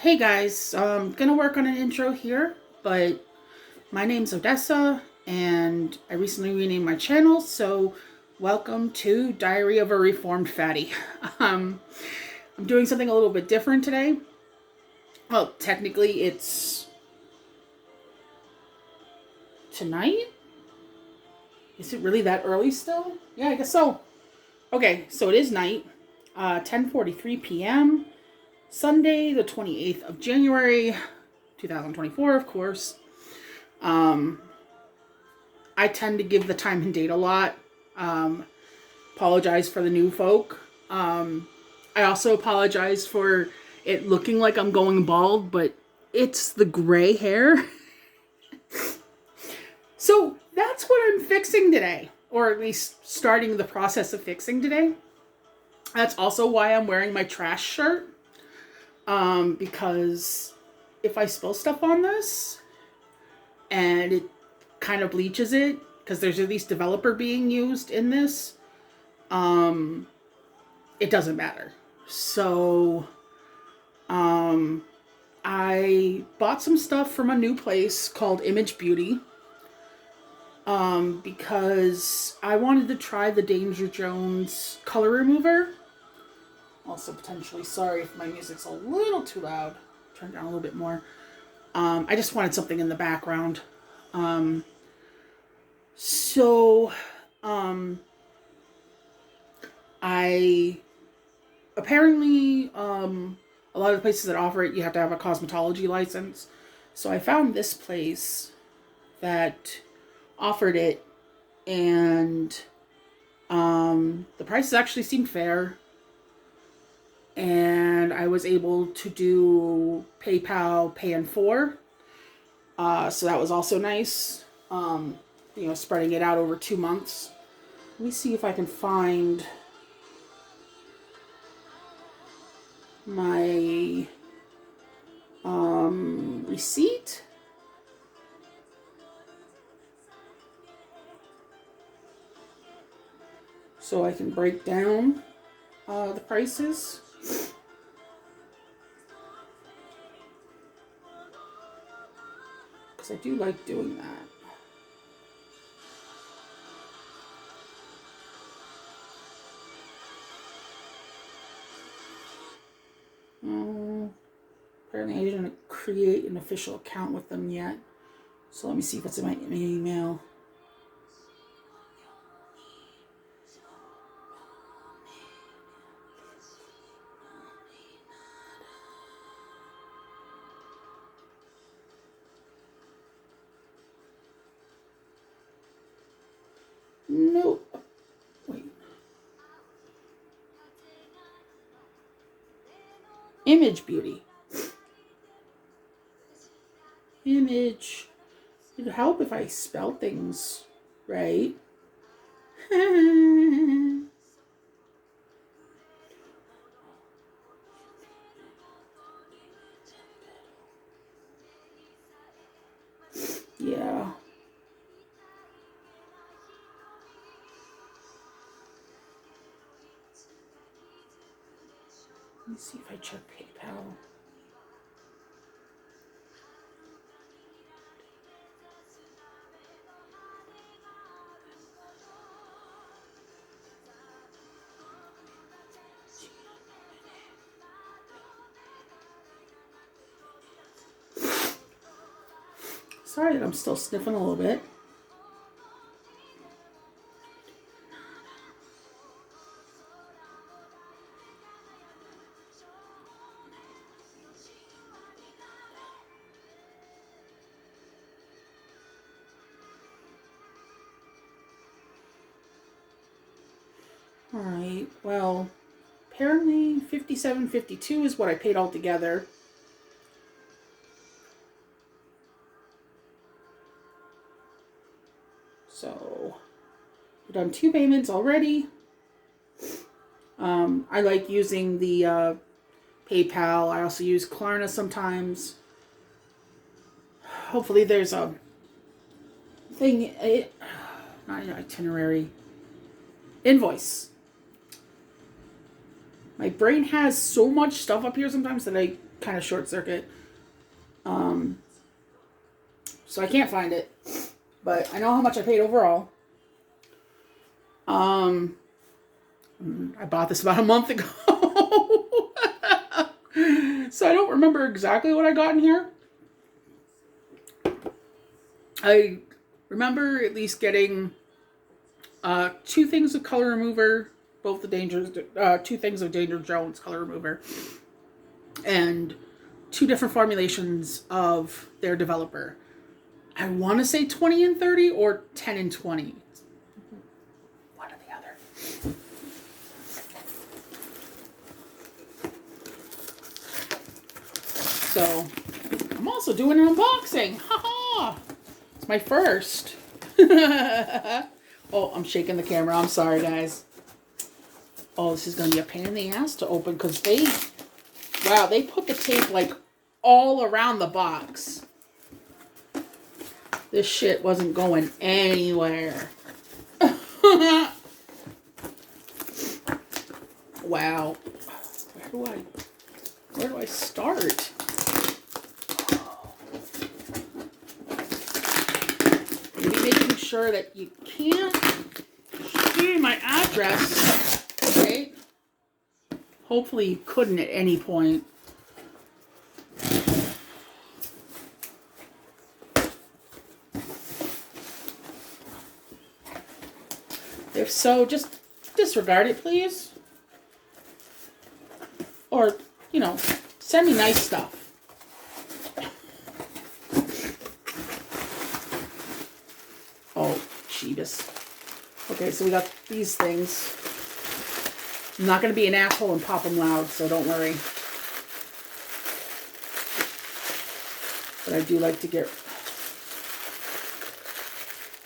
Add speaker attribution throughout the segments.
Speaker 1: Hey guys, gonna work on an intro here, but my name's Odessa and I recently renamed my channel, so welcome to Diary of a Reformed Fatty. Um, I'm doing something a little bit different today. Well, technically it's tonight? Is it really that early still? Yeah, I guess so. Okay, so it is night, 10:43 p.m., Sunday, the 28th of January, 2024, of course. Um, I tend to give the time and date a lot. Um, Apologize for the new folk. I also apologize for it looking like I'm going bald, but it's the gray hair. So that's what I'm fixing today, or at least starting the process of fixing today. That's also why I'm wearing my trash shirt. Because if I spill stuff on this and it kind of bleaches it, because there's at least developer being used in this, it doesn't matter. So, I bought some stuff from a new place called Image Beauty, because I wanted to try the Danger Jones color remover. Also, potentially, sorry if my music's a little too loud. Turn it down a little bit more. I just wanted something in the background. So, I apparently, a lot of the places that offer it, you have to have a cosmetology license. So I found this place that offered it, and the prices actually seemed fair. And I was able to do PayPal Pay in 4. So that was also nice. Spreading it out over 2 months. Let me see if I can find my receipt. So I can break down the prices. Because I do like doing that. Apparently I didn't create an official account with them yet. So let me see if it's in my email. Nope. Wait. Image Beauty. Image. It'd help if I spell things right. Yeah. Let me see if I check PayPal. Sorry that I'm still sniffing a little bit. Alright, well, apparently $57.52 is what I paid altogether. So, I've done 2 payments already. I like using the PayPal. I also use Klarna sometimes. Hopefully there's a thing, not an itinerary, invoice. My brain has so much stuff up here sometimes that I kind of short circuit. So I can't find it. But I know how much I paid overall. I bought this about a month ago. So I don't remember exactly what I got in here. I remember at least getting 2 things of color remover, both the 2 things of Danger Jones color remover, and 2 different formulations of their developer. I want to say 20 and 30 or 10 and 20. One or the other. So, I'm also doing an unboxing. Haha! It's my first. Oh, I'm shaking the camera. I'm sorry, guys. Oh, this is going to be a pain in the ass to open because they put the tape like all around the box. This shit wasn't going anywhere. Wow. Where do I start? Maybe making sure that you can't see my address. Okay. Hopefully you couldn't at any point. If so, just disregard it, please. Or, you know, send me nice stuff. Oh, Jeebus. Okay, so we got these things. I'm not going to be an asshole and pop them loud, so don't worry. But I do like to get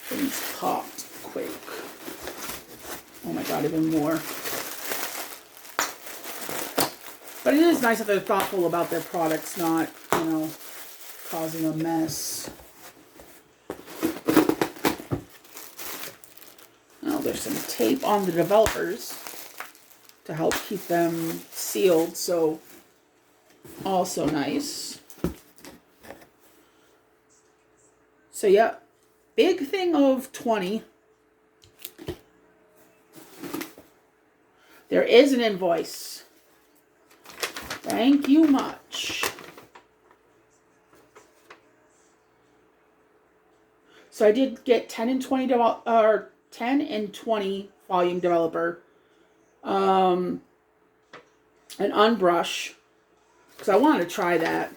Speaker 1: things popped quick. Oh my god, even more. But it is nice that they're thoughtful about their products, not, you know, causing a mess. Now there's some tape on the developers to help keep them sealed, so also nice. So yeah, big thing of 20. There is an invoice. Thank you much. So I did get 10 and 20 10 and 20 volume developer. An unbrush, because I wanted to try that.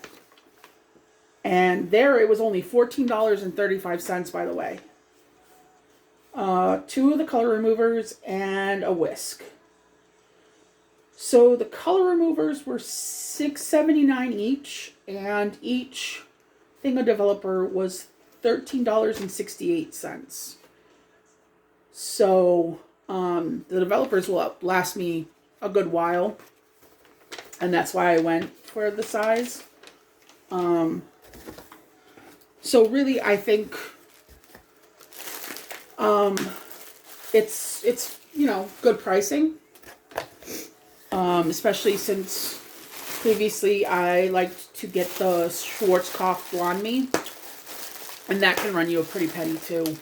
Speaker 1: And there it was only $14.35, by the way. 2 of the color removers and a whisk. So the color removers were $6.79 each, and each thing a developer was $13.68. So the developers will last me a good while, and that's why I went for the size. So really, I think it's you know, good pricing. Especially since previously I liked to get the Schwarzkopf Blonde Me, and that can run you a pretty penny too.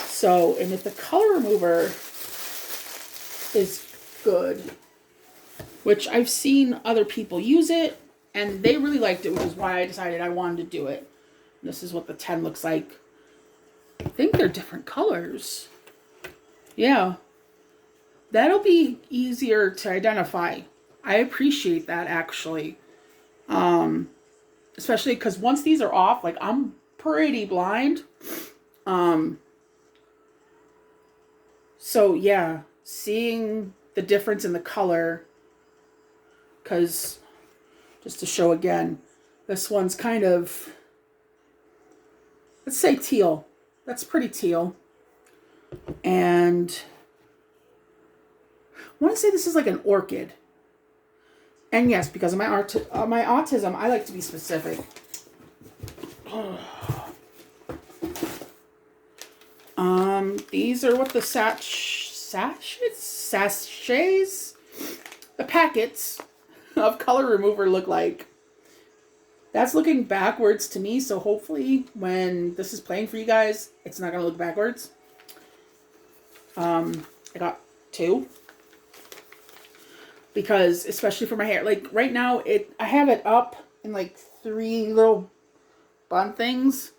Speaker 1: So, and if the color remover is good, which I've seen other people use it, and they really liked it, which is why I decided I wanted to do it. This is what the 10 looks like. I think they're different colors. Yeah. That'll be easier to identify. I appreciate that, actually. Especially because once these are off, like, I'm pretty blind. So, yeah. Seeing the difference in the color. Because, just to show again, this one's kind of, let's say teal. That's pretty teal. And I want to say this is like an orchid. And yes, because of my autism, I like to be specific. These are what the sachets the packets of color remover look like. That's looking backwards to me, so hopefully when this is playing for you guys, it's not going to look backwards. I got 2. Because, especially for my hair, like right now, I have it up in like 3 little bun things,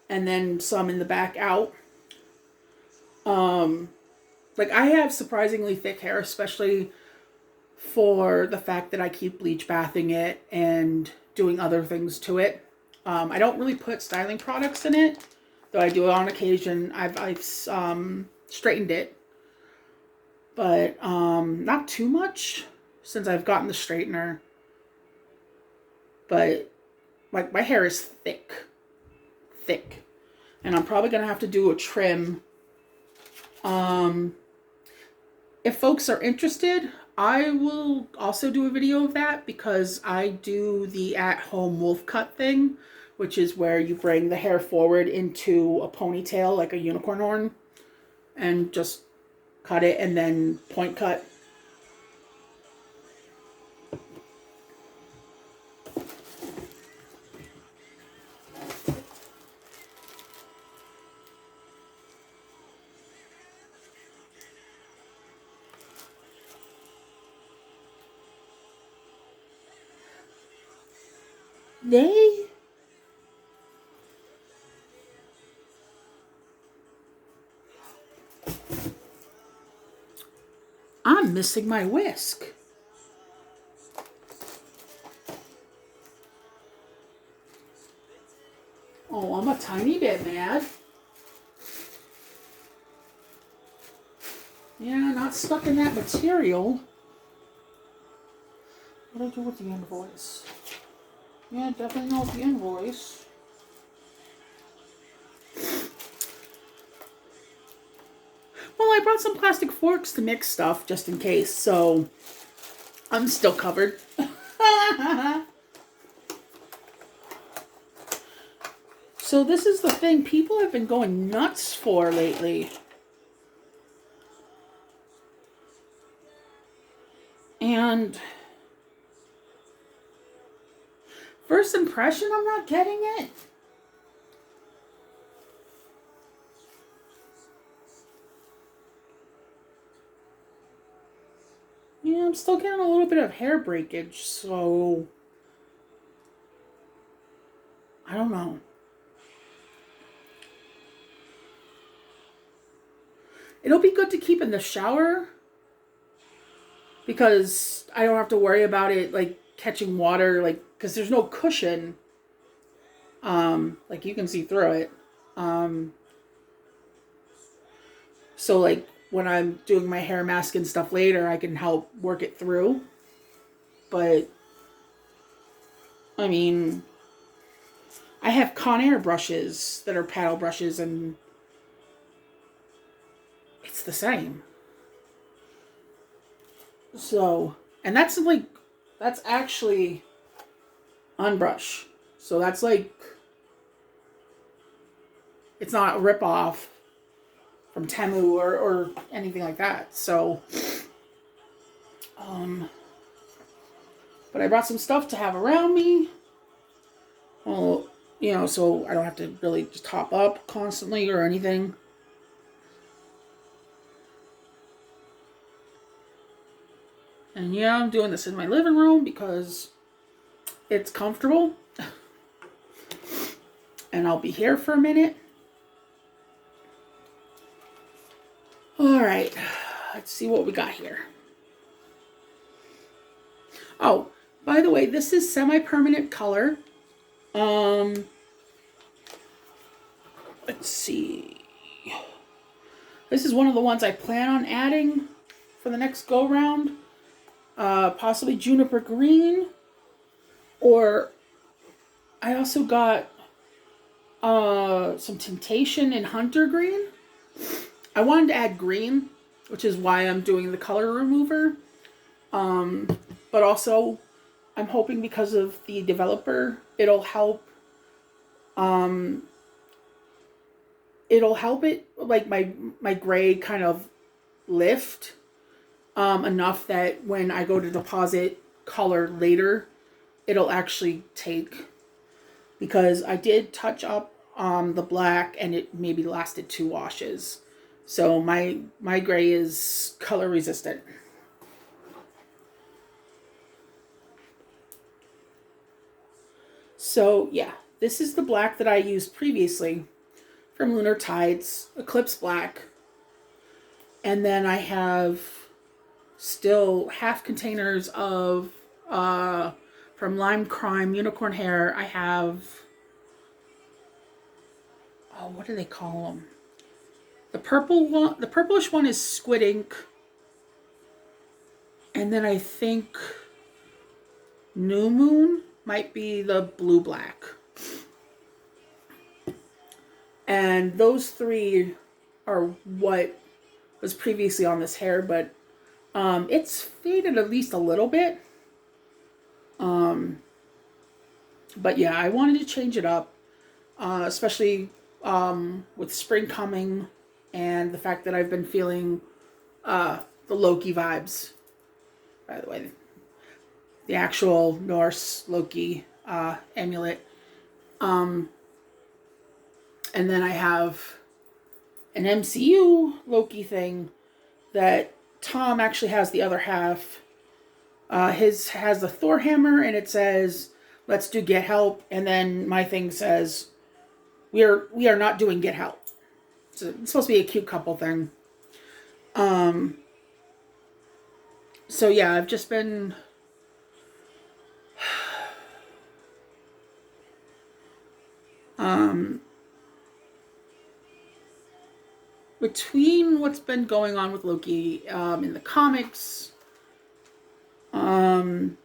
Speaker 1: and then some in the back out. Like I have surprisingly thick hair, especially for the fact that I keep bleach bathing it and doing other things to it. I don't really put styling products in it, though I do it on occasion. I've straightened it, but not too much since I've gotten the straightener. But like my hair is thick, and I'm probably gonna have to do a trim. If folks are interested, I will also do a video of that, because I do the at-home wolf cut thing, which is where you bring the hair forward into a ponytail like a unicorn horn and just cut it and then point cut. I'm missing my whisk. Oh, I'm a tiny bit mad. Yeah, not stuck in that material. What do I do with the invoice? Yeah, definitely not the invoice. Well, I brought some plastic forks to mix stuff just in case, so I'm still covered. So this is the thing people have been going nuts for lately. And first impression, I'm not getting it. Yeah, I'm still getting a little bit of hair breakage, so I don't know. It'll be good to keep in the shower, because I don't have to worry about it like catching water, like, because there's no cushion. Like you can see through it. So like when I'm doing my hair mask and stuff later, I can help work it through. But I mean, I have Conair brushes that are paddle brushes, and it's the same. So, and that's actually unbrush. So that's like, it's not a ripoff from Temu or anything like that. So, but I brought some stuff to have around me. Well, you know, so I don't have to really just top up constantly or anything. And yeah, I'm doing this in my living room because it's comfortable. And I'll be here for a minute. Alright, let's see what we got here. Oh, by the way, this is semi-permanent color. Let's see. This is one of the ones I plan on adding for the next go-round. Possibly juniper green. Or I also got some temptation in hunter green. I wanted to add green, which is why I'm doing the color remover. But also, I'm hoping because of the developer, it'll help it, like my gray kind of lift enough that when I go to deposit color later, it'll actually take, because I did touch up the black and it maybe lasted 2 washes. So my gray is color resistant. So yeah, this is the black that I used previously from Lunar Tides, Eclipse Black. And then I have still half containers of from Lime Crime Unicorn Hair. I have, oh, what do they call them? The purple one, the purplish one is Squid Ink. And then I think New Moon might be the blue black. And those 3 are what was previously on this hair, but it's faded at least a little bit. But yeah, I wanted to change it up, especially with spring coming and the fact that I've been feeling the Loki vibes. By the way, the actual Norse Loki amulet. And then I have an MCU Loki thing that Tom actually has the other half. His has the Thor hammer and it says, "Let's do Get Help," and then my thing says, we are not doing Get Help." So it's supposed to be a cute couple thing. So yeah, I've just been between what's been going on with Loki in the comics, the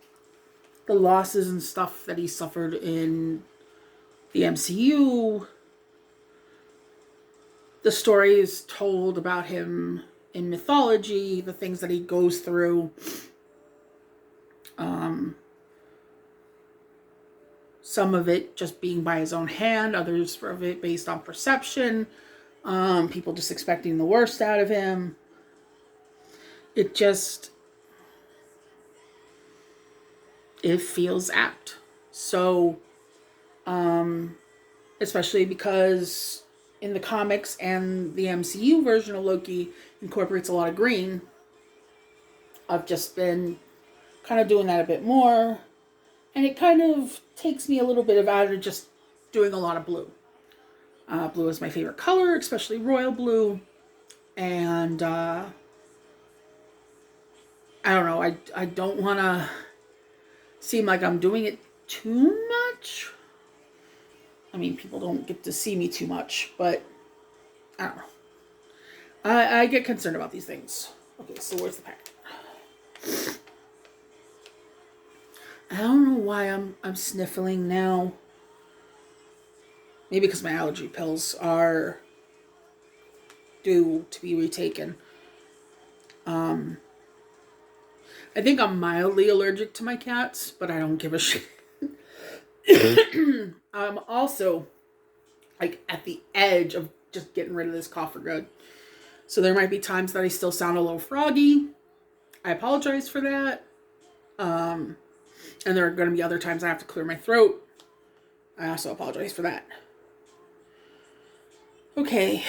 Speaker 1: losses and stuff that he suffered in the MCU, the stories told about him in mythology, the things that he goes through. Some of it just being by his own hand, others of it based on perception, people just expecting the worst out of him. It feels apt. So, especially because in the comics and the MCU version of Loki incorporates a lot of green, I've just been kind of doing that a bit more. And it kind of takes me a little bit out of just doing a lot of blue. Blue is my favorite color, especially royal blue. And I don't know, I don't want to seem like I'm doing it too much. I mean, people don't get to see me too much, but I don't know. I get concerned about these things. Okay, so where's the packet? I don't know why I'm sniffling now. Maybe because my allergy pills are due to be retaken. I think I'm mildly allergic to my cats, but I don't give a shit. I'm also like at the edge of just getting rid of this cough for good. So there might be times that I still sound a little froggy. I apologize for that. And there are going to be other times I have to clear my throat. I also apologize for that. Okay,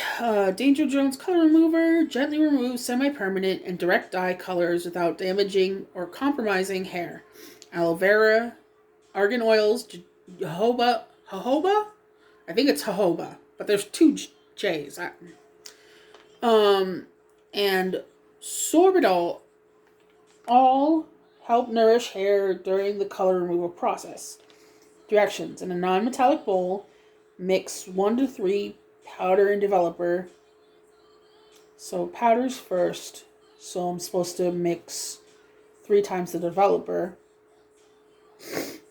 Speaker 1: Danger Jones Color Remover gently removes semi-permanent and direct dye colors without damaging or compromising hair. Aloe vera, argan oils, jojoba? I think it's jojoba, but there's 2 J's. And sorbitol all help nourish hair during the color removal process. Directions: in a non-metallic bowl, mix 1 to 3 powder and developer. So powder's first, so I'm supposed to mix 3 times the developer.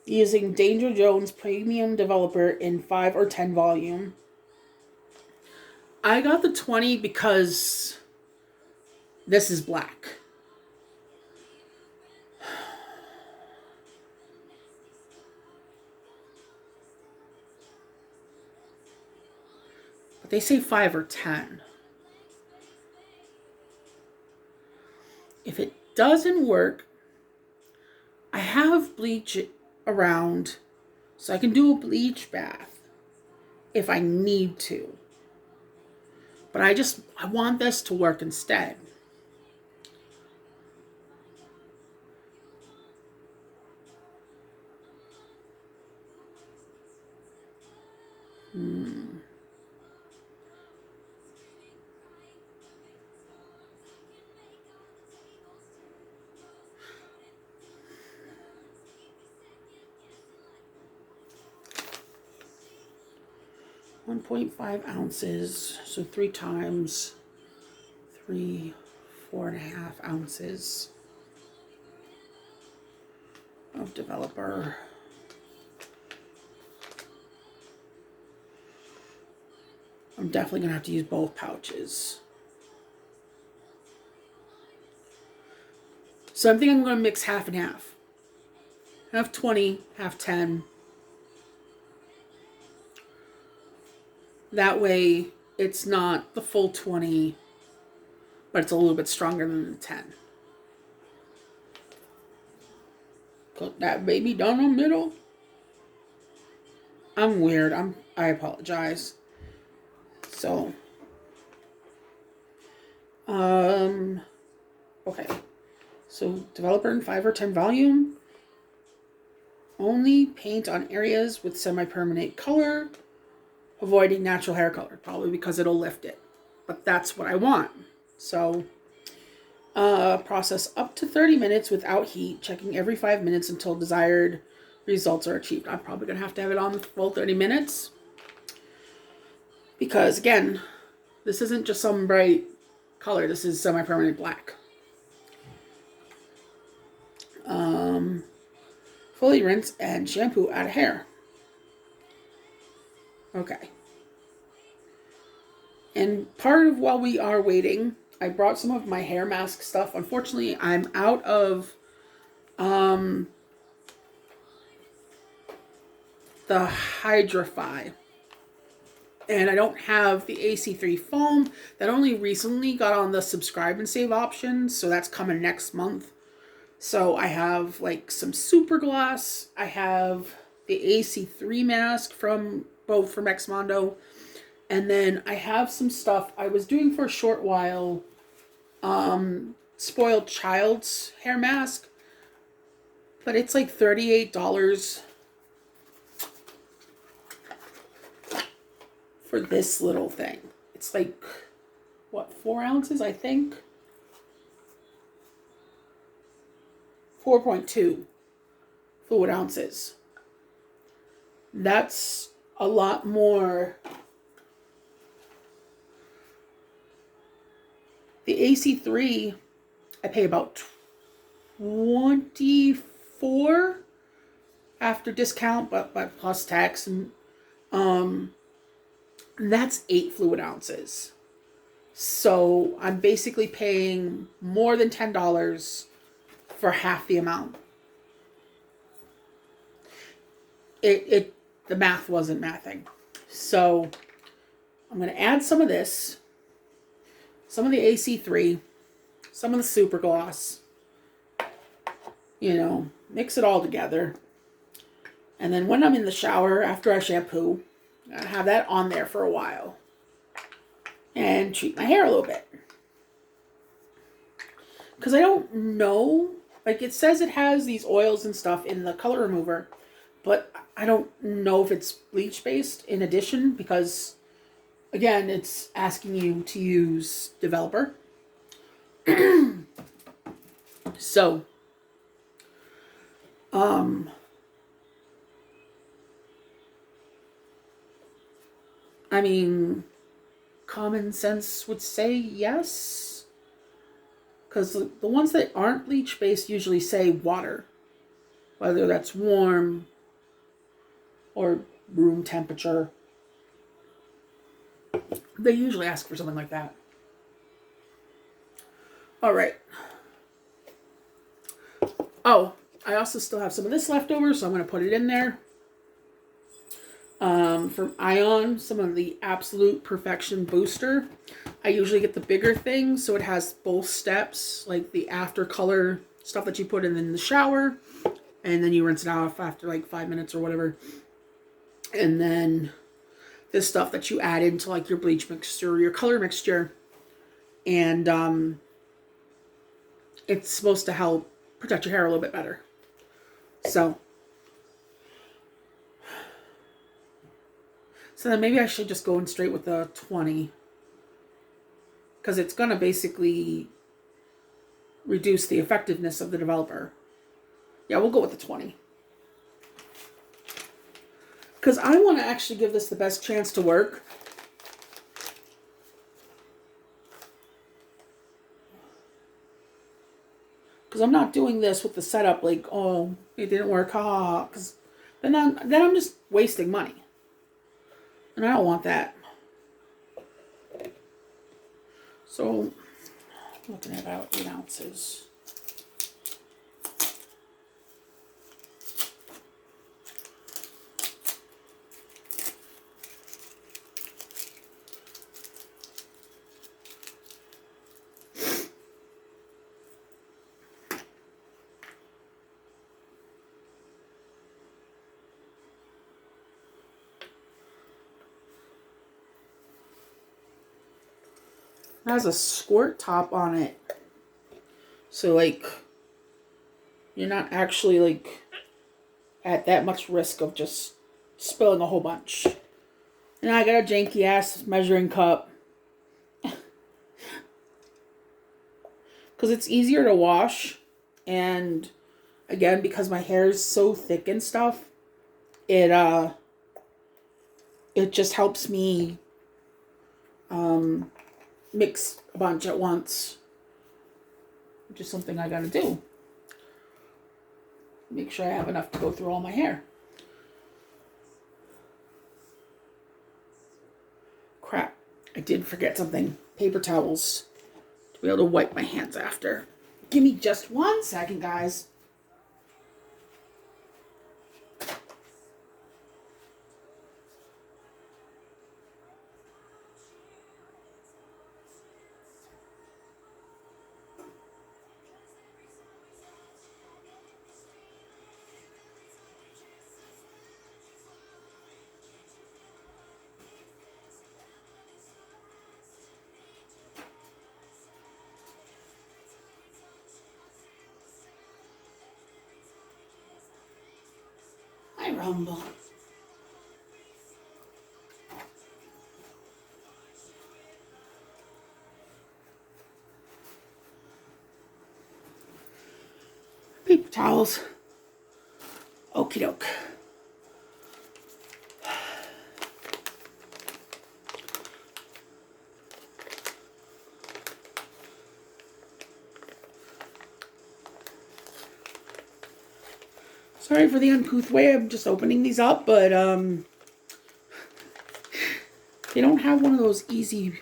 Speaker 1: Using Danger Jones Premium Developer in 5 or 10 volume. I got the 20 because this is black. But they say 5 or 10. doesn't work, I have bleach around, so I can do a bleach bath if I need to. But I want this to work instead. Hmm. .5 ounces, so 3 times 3, 4.5 ounces of developer. I'm definitely gonna have to use both pouches. So I'm thinking I'm gonna mix half and half. Half 20, half 10. That way it's not the full 20, but it's a little bit stronger than the 10. Put that baby down the middle. I'm weird. I apologize. So, okay. So developer in 5 or 10 volume. Only paint on areas with semi-permanent color, avoiding natural hair color, probably because it'll lift it. But that's what I want. So, process up to 30 minutes without heat, checking every 5 minutes until desired results are achieved. I'm probably going to have it on the full 30 minutes. Because, again, this isn't just some bright color. This is semi-permanent black. Fully rinse and shampoo out of hair. Okay. And part of while we are waiting, I brought some of my hair mask stuff. Unfortunately, I'm out of the Hydrify. And I don't have the AC3 foam. That only recently got on the subscribe and save option. So that's coming next month. So I have like some super gloss. I have the AC3 mask from Exmondo. And then I have some stuff I was doing for a short while. Spoiled Child's hair mask. But it's like $38 for this little thing. It's like, what, 4 ounces, I think? 4.2 fluid ounces. That's a lot more. The AC3, I pay about $24 after discount, but plus tax, and that's 8 fluid ounces. So I'm basically paying more than $10 for half the amount. The math wasn't mathing. So I'm going to add some of this, some of the AC3, some of the super gloss, mix it all together. And then when I'm in the shower after I shampoo, I have that on there for a while and treat my hair a little bit. Because I don't know, like it says it has these oils and stuff in the color remover, but I don't know if it's bleach based in addition, because again, it's asking you to use developer. So, I mean, common sense would say yes. Because the ones that aren't bleach based usually say water. Whether that's warm or room temperature. They usually ask for something like that. Alright. Oh, I also still have some of this left over, so I'm going to put it in there. From Ion, some of the Absolute Perfection Booster. I usually get the bigger thing, so it has both steps, like the after color stuff that you put in the shower, and then you rinse it off after like 5 minutes or whatever. And then this stuff that you add into like your bleach mixture or your color mixture. And it's supposed to help protect your hair a little bit better. So then maybe I should just go in straight with the 20. Because it's going to basically reduce the effectiveness of the developer. Yeah, we'll go with the 20. Because I want to actually give this the best chance to work. Because I'm not doing this with the setup like, oh, it didn't work, haha. Because then I'm just wasting money. And I don't want that. So, looking at about 8 ounces. It has a squirt top on it. So, like, you're not actually, like, at that much risk of just spilling a whole bunch. And I got a janky-ass measuring cup. Because it's easier to wash. And, again, because my hair is so thick and stuff, it just helps me mix a bunch at once, which is something I gotta do. Make sure I have enough to go through all my hair. Crap, I did forget something. Paper towels to be able to wipe my hands after. Give me just 1 second, guys. I rumble. Paper towels. Okie doke. Sorry for the uncouth way I'm just opening these up, but they don't have one of those easy,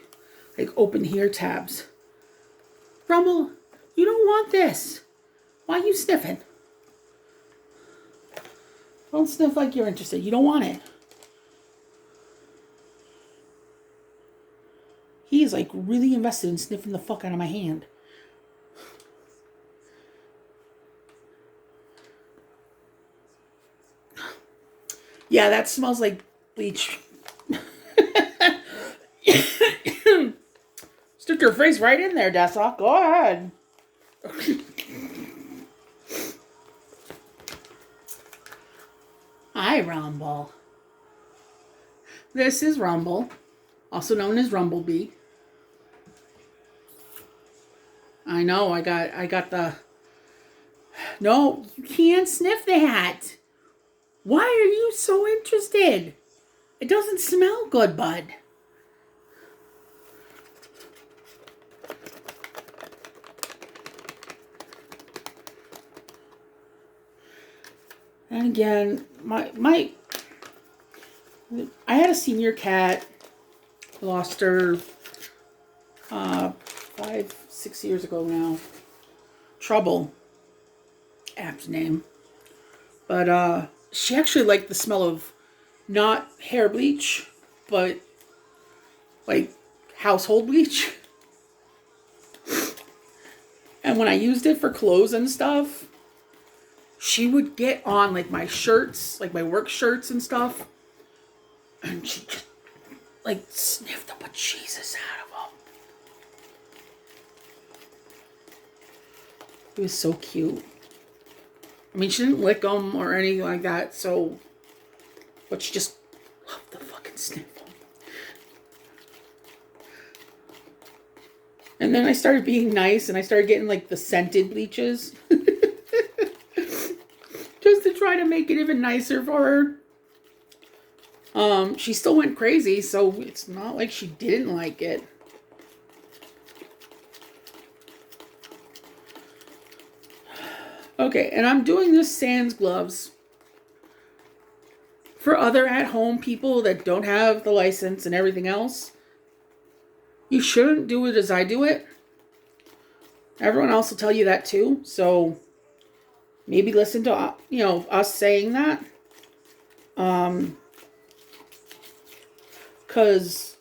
Speaker 1: like, open here tabs. Rumble, you don't want this. Why are you sniffing? Don't sniff like you're interested. You don't want it. He is, like, really invested in sniffing the fuck out of my hand. Yeah, that smells like bleach. Stick your face right in there, Dessa. Go ahead. Hi, Rumble. This is Rumble, also known as Rumblebee. I know, I got the... No, you can't sniff that. Why are you so interested? It doesn't smell good, bud. And again, I had a senior cat. Lost her 5-6 years ago now. Trouble. Apt name. But she actually liked the smell of not hair bleach, but like household bleach. And when I used it for clothes and stuff, she would get on like my shirts, like my work shirts and stuff, and she just like sniffed the bejesus out of them. It was so cute. I mean, she didn't lick them or anything like that, so, but she just loved the fucking sniff them. And then I started being nice, and I started getting like the scented bleaches. Just to try to make it even nicer for her. She still went crazy, so it's not like she didn't like it. Okay, and I'm doing this sans gloves for other at-home people that don't have the license and everything else. You shouldn't do it as I do it. Everyone else will tell you that too, so maybe listen to, you know, us saying that. Because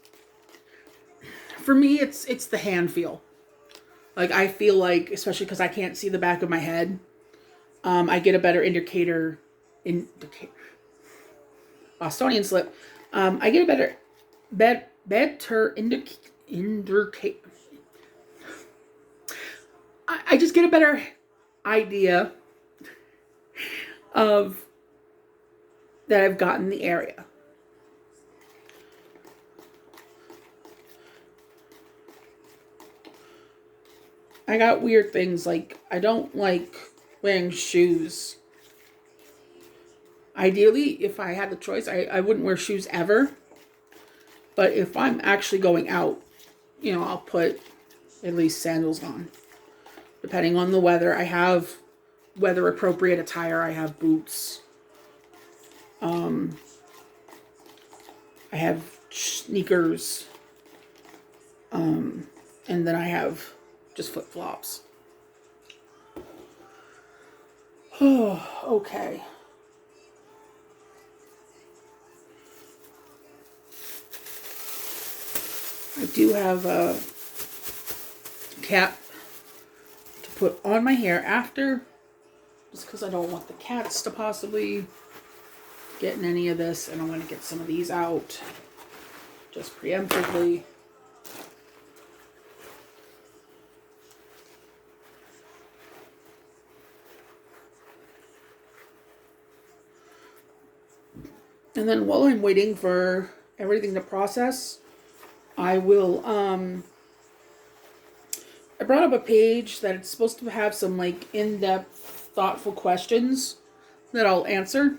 Speaker 1: for me, it's the hand feel. Like, I feel like, especially because I can't see the back of my head, I get a better Bostonian slip. I get a better indicate. I just get a better idea of that I've gotten the area. I got weird things, like I don't like wearing shoes. Ideally, if I had the choice, I wouldn't wear shoes ever. But if I'm actually going out, you know, I'll put at least sandals on. Depending on the weather, I have weather appropriate attire. I have boots. I have sneakers. And then I have just flip-flops. Oh, okay. I do have a cap to put on my hair after, just because I don't want the cats to possibly get in any of this, and I'm going to get some of these out just preemptively. And then while I'm waiting for everything to process, I will, I brought up a page that it's supposed to have some like in-depth, thoughtful questions that I'll answer.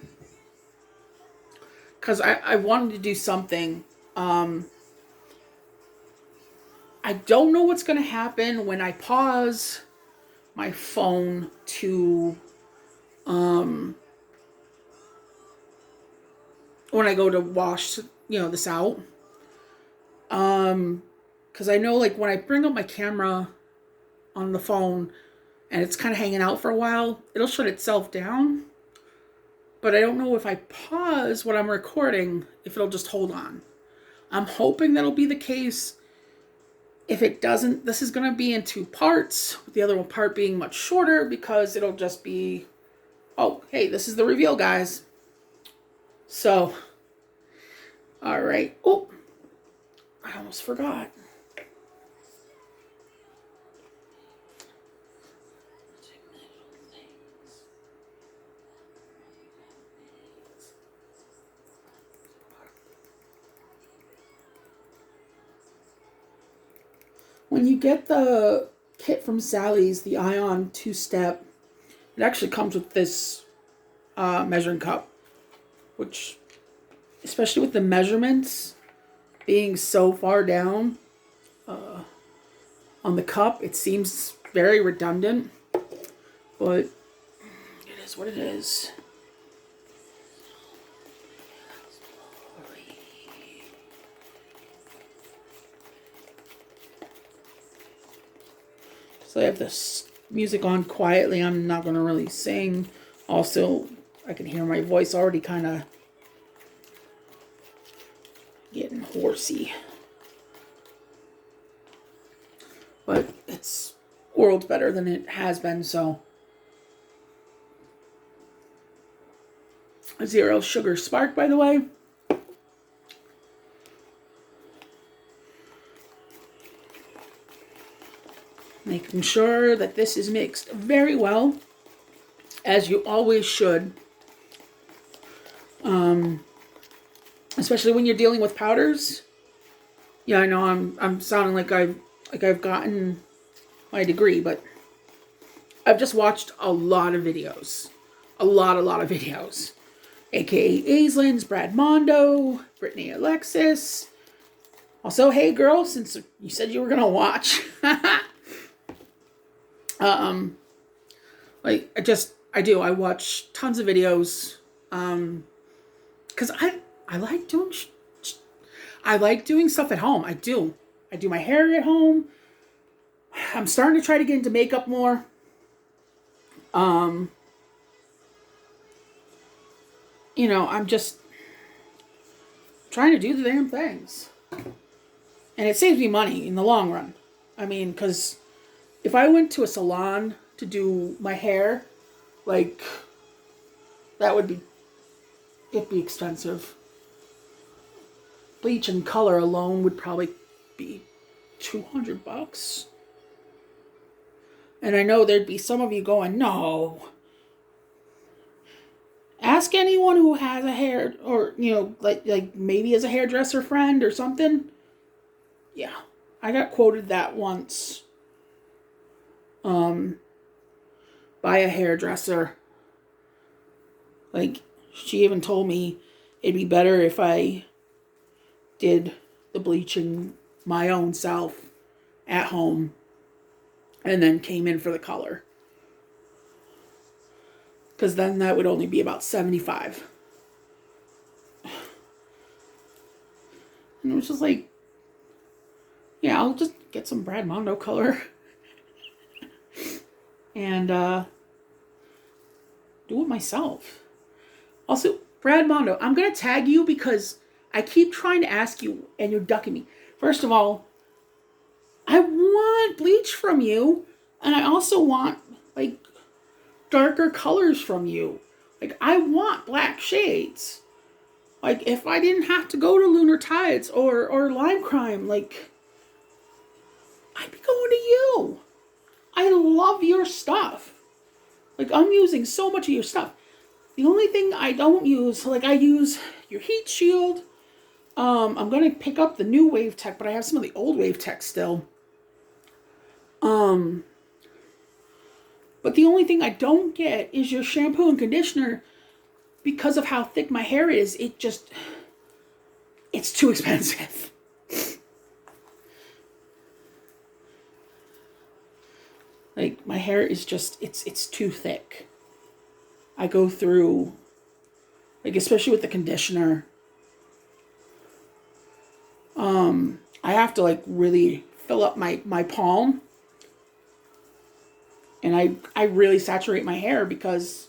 Speaker 1: Because I wanted to do something. I don't know what's going to happen when I pause my phone to, when I go to wash, you know, this out. Because I know, like, when I bring up my camera on the phone and it's kind of hanging out for a while, it'll shut itself down. But I don't know if I pause when I'm recording, if it'll just hold on. I'm hoping that'll be the case. If it doesn't, this is going to be in 2 parts, with the other one part being much shorter, because it'll just be, oh, hey, this is the reveal, guys. So, all right. Oh, I almost forgot. When you get the kit from Sally's, the Ion 2-step, it actually comes with this measuring cup, which, especially with the measurements being so far down on the cup, it seems very redundant, but it is what it is. So I have this music on quietly. I'm not going to really sing. Also, I can hear my voice already kind of getting horsey. But it's worlds better than it has been, so. Zero sugar spark, by the way. Making sure that this is mixed very well, as you always should. Especially when you're dealing with powders. Yeah, I know I'm sounding like I've gotten my degree, but I've just watched a lot of videos. A lot of videos. AKA Aislin's, Brad Mondo, Brittany Alexis. Also, hey girl, since you said you were gonna watch. Like I watch tons of videos. Cause I like doing I like doing stuff at home. I do my hair at home. I'm starting to try to get into makeup more. You know, I'm just trying to do the damn things. And it saves me money in the long run. I mean, because if I went to a salon to do my hair, like, it'd be expensive. Bleach and color alone would probably be $200. And I know there'd be some of you going, no. Ask anyone who has a hair, or, you know, like maybe as a hairdresser friend or something. Yeah, I got quoted that once. By a hairdresser. Like, she even told me it'd be better if I did the bleaching my own self at home and then came in for the color. Because then that would only be about $75. And it was just like, yeah, I'll just get some Brad Mondo color. And do it myself. Also, Brad Mondo, I'm going to tag you because I keep trying to ask you and you're ducking me. First of all, I want bleach from you. And I also want, like, darker colors from you. Like, I want black shades. Like, if I didn't have to go to Lunar Tides or Lime Crime, like, I'd be going to you. I love your stuff. Like, I'm using so much of your stuff. The only thing I don't use, like, I use your heat shield. I'm going to pick up the new Wave Tech, but I have some of the old Wave Tech still. But the only thing I don't get is your shampoo and conditioner. Because of how thick my hair is, it's too expensive. Like, my hair is just, it's too thick. I go through, like, especially with the conditioner, I have to, like, really fill up my palm. And I really saturate my hair because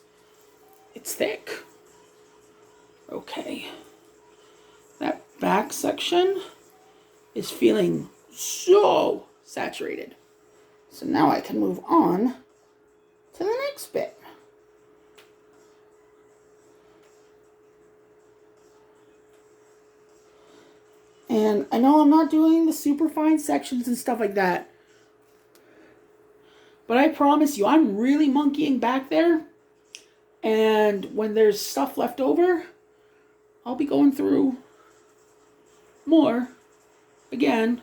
Speaker 1: it's thick. Okay. That back section is feeling so saturated. So now I can move on to the next bit. And I know I'm not doing the super fine sections and stuff like that. But I promise you, I'm really monkeying back there. And when there's stuff left over, I'll be going through more again.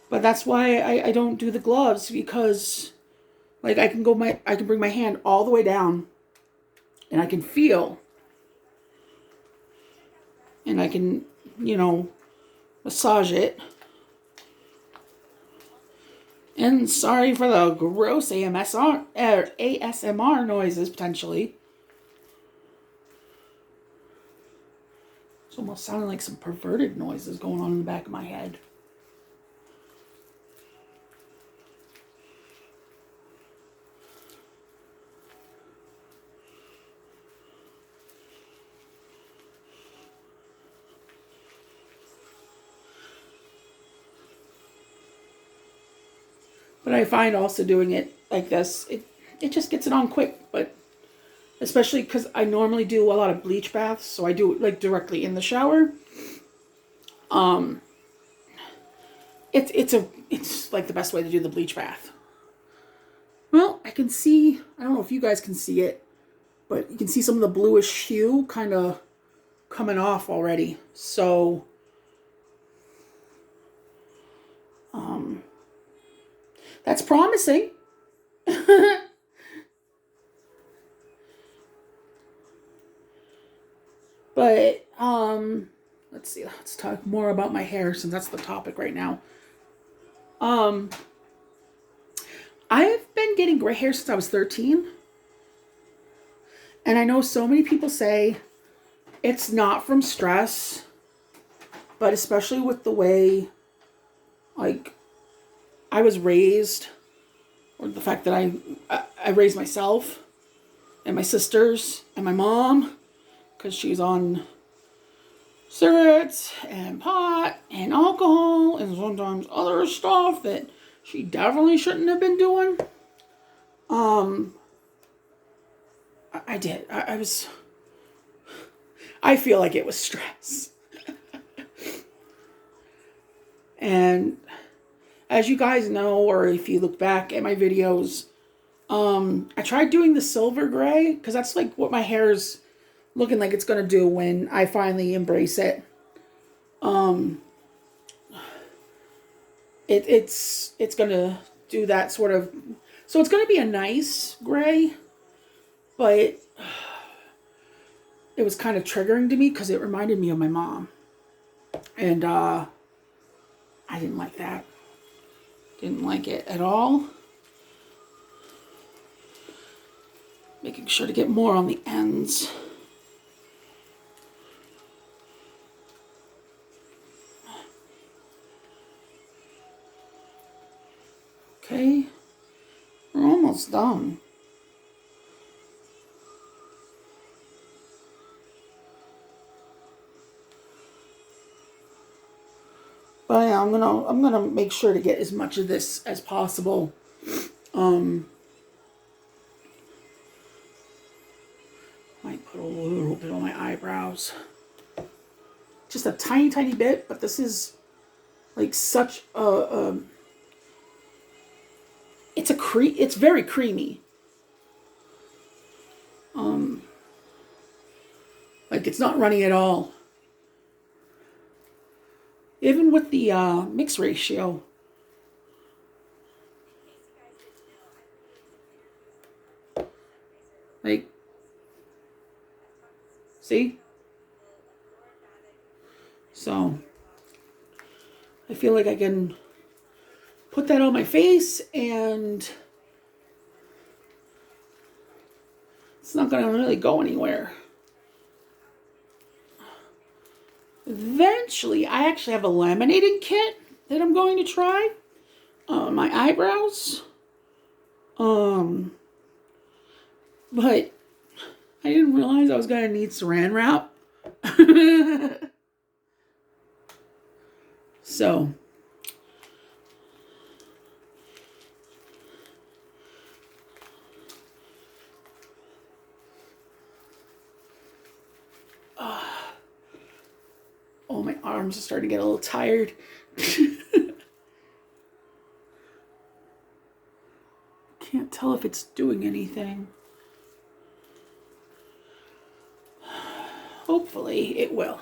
Speaker 1: But that's why I don't do the gloves, because, like, I can bring my hand all the way down and I can feel, and I can, you know, massage it. And sorry for the gross ASMR noises, potentially. It's almost sounding like some perverted noises going on in the back of my head. But I find also doing it like this, it just gets it on quick. But especially because I normally do a lot of bleach baths, so I do it like directly in the shower. It's like the best way to do the bleach bath. Well, I can see, I don't know if you guys can see it, but you can see some of the bluish hue kind of coming off already. So, that's promising. But, let's see, let's talk more about my hair since that's the topic right now. I've been getting gray hair since I was 13. And I know so many people say it's not from stress, but especially with the way, like, I was raised, or the fact that I raised myself and my sisters and my mom, because she's on cigarettes and pot and alcohol and sometimes other stuff that she definitely shouldn't have been doing. I did. I feel like it was stress. And as you guys know, or if you look back at my videos, I tried doing the silver gray because that's like what my hair is looking like it's going to do when I finally embrace it. It's going to do that sort of, so it's going to be a nice gray, but it was kind of triggering to me because it reminded me of my mom. And I didn't like that. Didn't like it at all. Making sure to get more on the ends. Okay, we're almost done. But yeah, I'm gonna make sure to get as much of this as possible. Might put a little bit on my eyebrows. Just a tiny bit, but this is like such a it's very creamy. Like it's not runny at all. Even with the mix ratio. Like, see? So, I feel like I can put that on my face and it's not going to really go anywhere. Eventually, I actually have a laminating kit that I'm going to try on my eyebrows. But I didn't realize I was going to need saran wrap. So, oh, my arms are starting to get a little tired. Can't tell if it's doing anything. Hopefully it will.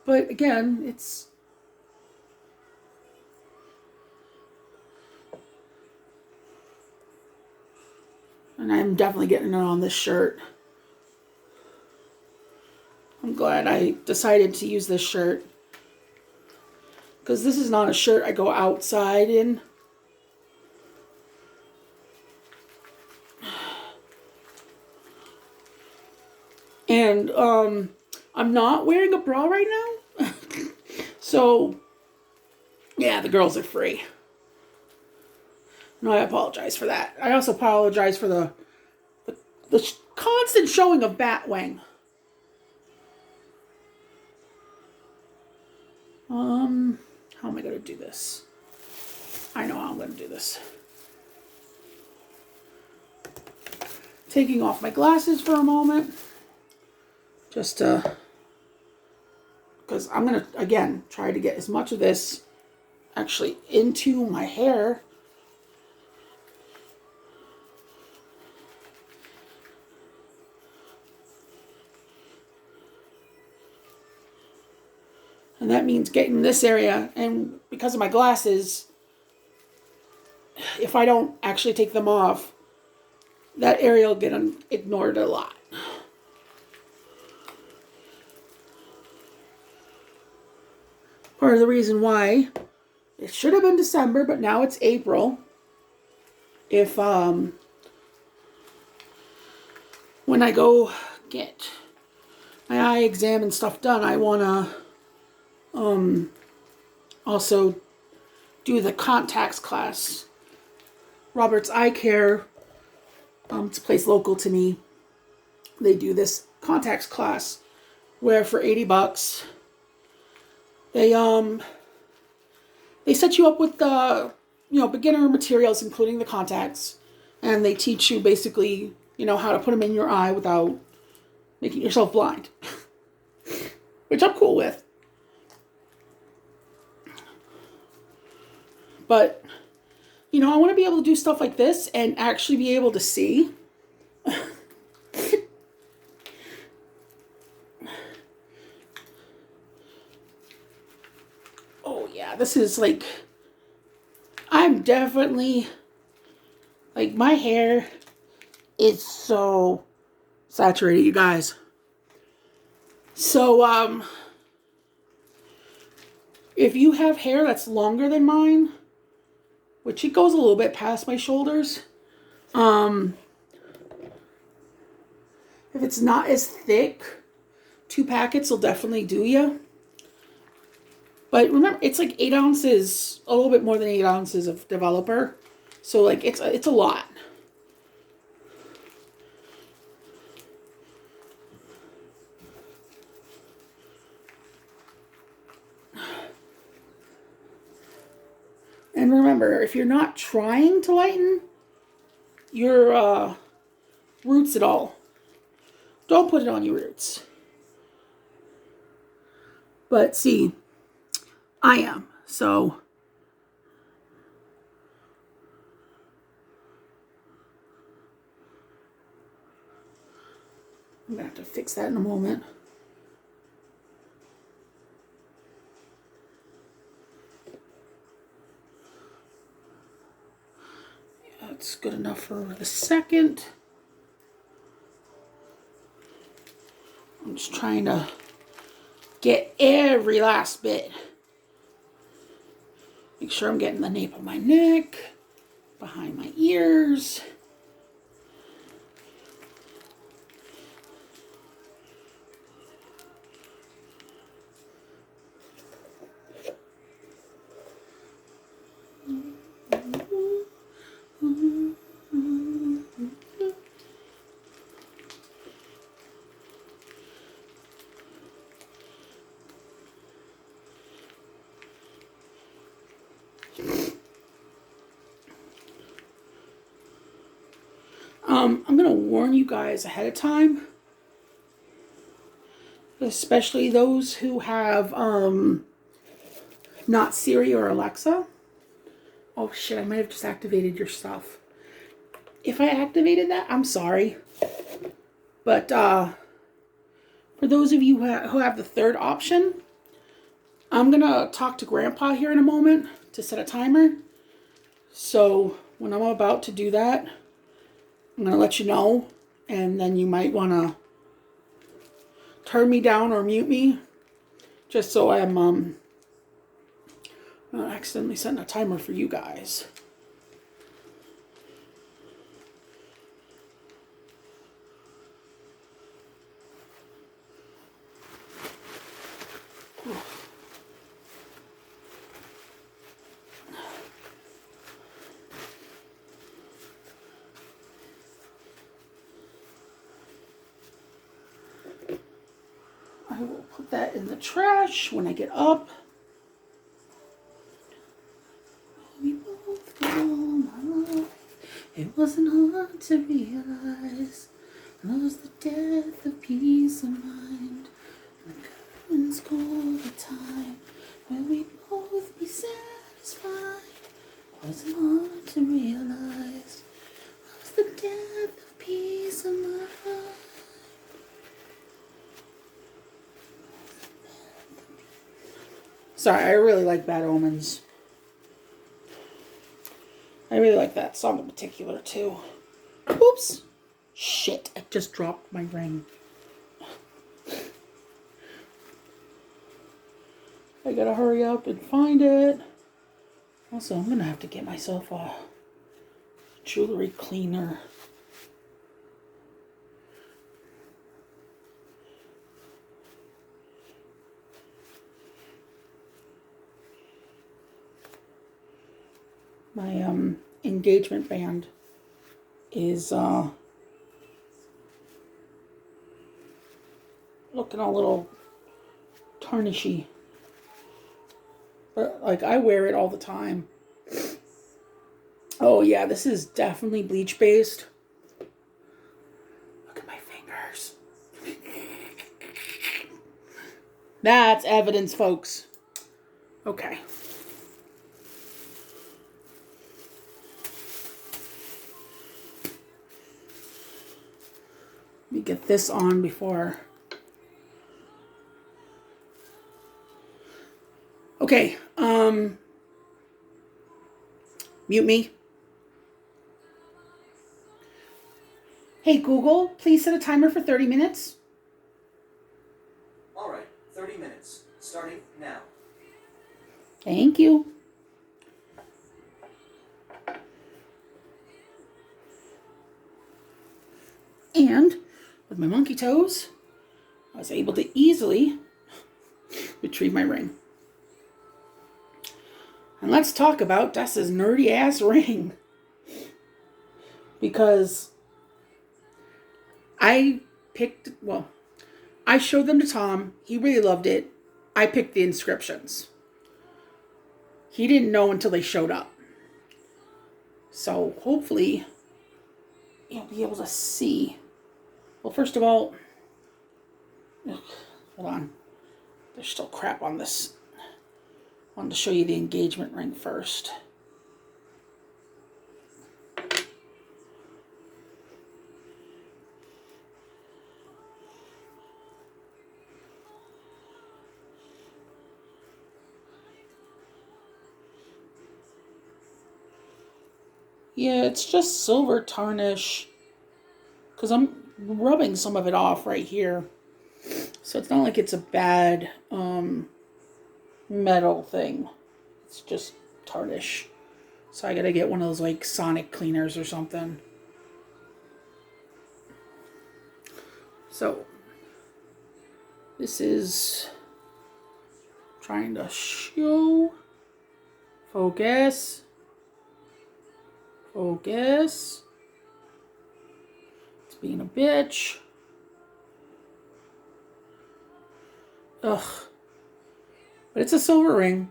Speaker 1: But again, it's... And I'm definitely getting it on this shirt. I'm glad I decided to use this shirt. Because this is not a shirt I go outside in. And I'm not wearing a bra right now. So, yeah, the girls are free. No, I apologize for that. I also apologize for the constant showing of Batwing. How am I going to do this? I know how I'm going to do this. Taking off my glasses for a moment. Just to, because I'm going to, again, try to get as much of this actually into my hair. And that means getting this area, and because of my glasses, if I don't actually take them off, that area will get ignored a lot. Part of the reason why it should have been December, but now it's April. If when I go get my eye exam and stuff done, I wanna also do the contacts class. Robert's Eye Care, it's a place local to me. They do this contacts class where for $80, they set you up with the beginner materials, including the contacts, and they teach you basically how to put them in your eye without making yourself blind, which I'm cool with. But I want to be able to do stuff like this and actually be able to see. Oh yeah, this is like, I'm definitely, like, my hair is so saturated, you guys. So, if you have hair that's longer than mine, which it goes a little bit past my shoulders, if it's not as thick, 2 packets will definitely do you. But remember, it's like 8 ounces, a little bit more than 8 ounces of developer. So like it's a lot. And remember, if you're not trying to lighten your roots at all, don't put it on your roots. But see, I am. So I'm going to have to fix that in a moment. Yeah, that's good enough for the second. I'm just trying to get every last bit. Make sure I'm getting the nape of my neck, behind my ears. I'm going to warn you guys ahead of time, especially those who have not Siri or Alexa. Oh shit, I might have just activated your stuff. If I activated that, I'm sorry. But for those of you who have the third option, I'm going to talk to Grandpa here in a moment to set a timer. So when I'm about to do that, I'm going to let you know, and then you might want to turn me down or mute me, just so I'm not accidentally setting a timer for you guys. I will put that in the trash when I get up. It wasn't hard to realize love was the death of peace of mind. And the curtains call the time when we both be satisfied. It wasn't hard to realize love was the death of peace of mind. Sorry, I really like Bad Omens. I really like that song in particular, too. Oops. Shit, I just dropped my ring. I gotta hurry up and find it. Also, I'm gonna have to get myself a jewelry cleaner. My engagement band is looking a little tarnishy. But like I wear it all the time. Oh yeah, this is definitely bleach based. Look at my fingers. That's evidence, folks. Okay. Let me get this on before. Okay, mute me. Hey Google, please set a timer for 30 minutes.
Speaker 2: All right, 30 minutes, starting now.
Speaker 1: Thank you. And with my monkey toes, I was able to easily retrieve my ring. And let's talk about Dessa's nerdy ass ring. Because I showed them to Tom. He really loved it. I picked the inscriptions. He didn't know until they showed up. So hopefully you'll be able to see. Well, first of all, hold on. There's still crap on this. I wanted to show you the engagement ring first. Yeah, it's just silver tarnish. Because I'm rubbing some of it off right here. So it's not like it's a bad metal thing. It's just tarnish. So I gotta get one of those like sonic cleaners or something. So this is trying to show. Focus. Focus. It's being a bitch. Ugh. But it's a silver ring.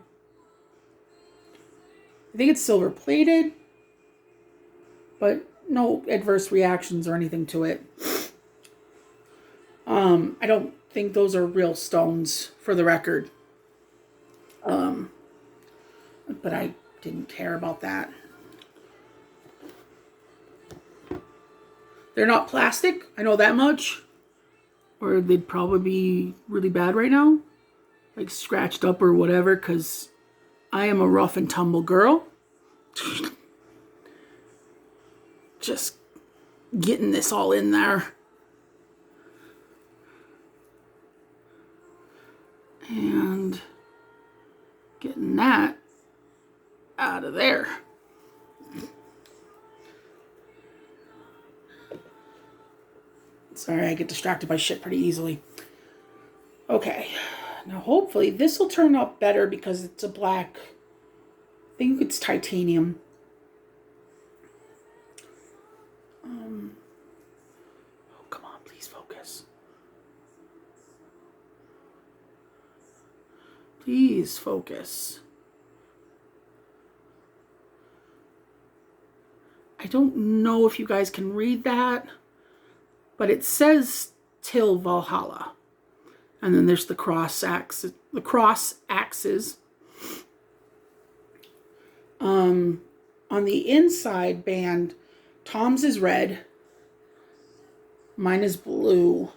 Speaker 1: I think it's silver plated. But no adverse reactions or anything to it. I don't think those are real stones, for the record. But I didn't care about that. They're not plastic, I know that much. Or they'd probably be really bad right now. Like scratched up or whatever, because I am a rough and tumble girl. Just getting this all in there. And getting that out of there. Sorry, I get distracted by shit pretty easily. Okay, now hopefully this will turn up better because it's a black. I think it's titanium. Oh, come on, please focus. Please focus. I don't know if you guys can read that, but it says till Valhalla. And then there's the cross axes. On the inside band, Tom's is red. Mine is blue.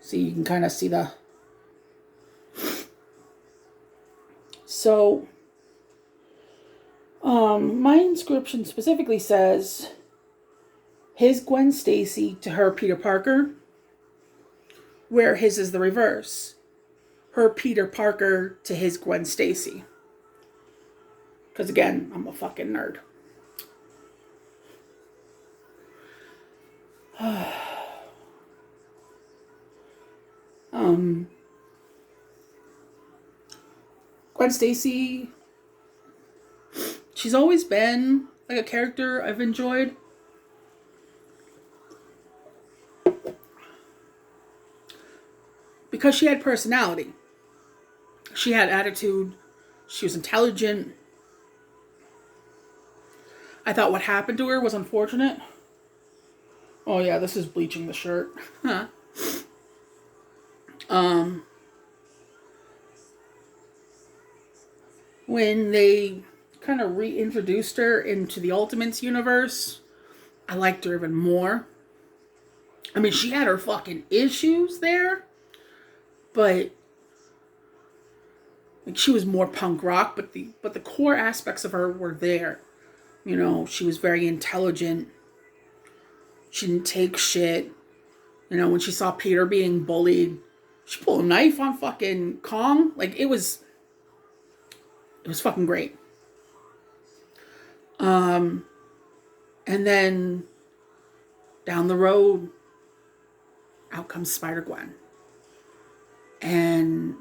Speaker 1: So you can kind of see the... So, my inscription specifically says, his Gwen Stacy to her Peter Parker, where his is the reverse. Her Peter Parker to his Gwen Stacy. Because again, I'm a fucking nerd. Gwen Stacy, she's always been like a character I've enjoyed. Because she had personality. She had attitude. She was intelligent. I thought what happened to her was unfortunate. Oh yeah, this is bleaching the shirt. Huh. When they kind of reintroduced her into the Ultimates universe, I liked her even more. I mean, she had her fucking issues there, but like she was more punk rock, but the core aspects of her were there. You know, she was very intelligent. She didn't take shit. You know, when she saw Peter being bullied, she pulled a knife on fucking Kong. Like, it was fucking great. And then down the road, out comes Spider-Gwen. And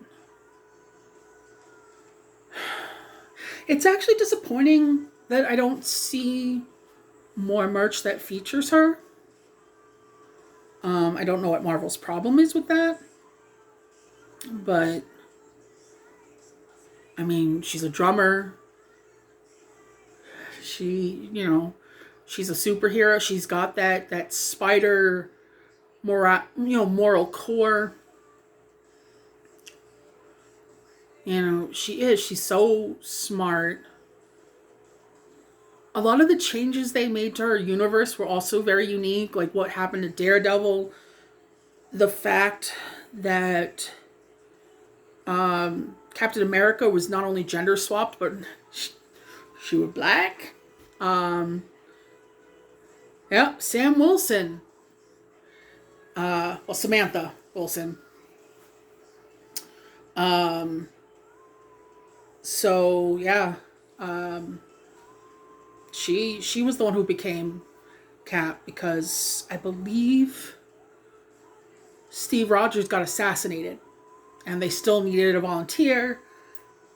Speaker 1: it's actually disappointing that I don't see more merch that features her. I don't know what Marvel's problem is with that. But, I mean, she's a drummer. She, you know, she's a superhero. She's got that spider moral core. You know, she's so smart. A lot of the changes they made to her universe were also very unique. Like what happened to Daredevil. The fact that Captain America was not only gender swapped, but she was black. Yep, Sam Wilson. Samantha Wilson. So yeah, she was the one who became Cap because I believe Steve Rogers got assassinated, and they still needed a volunteer,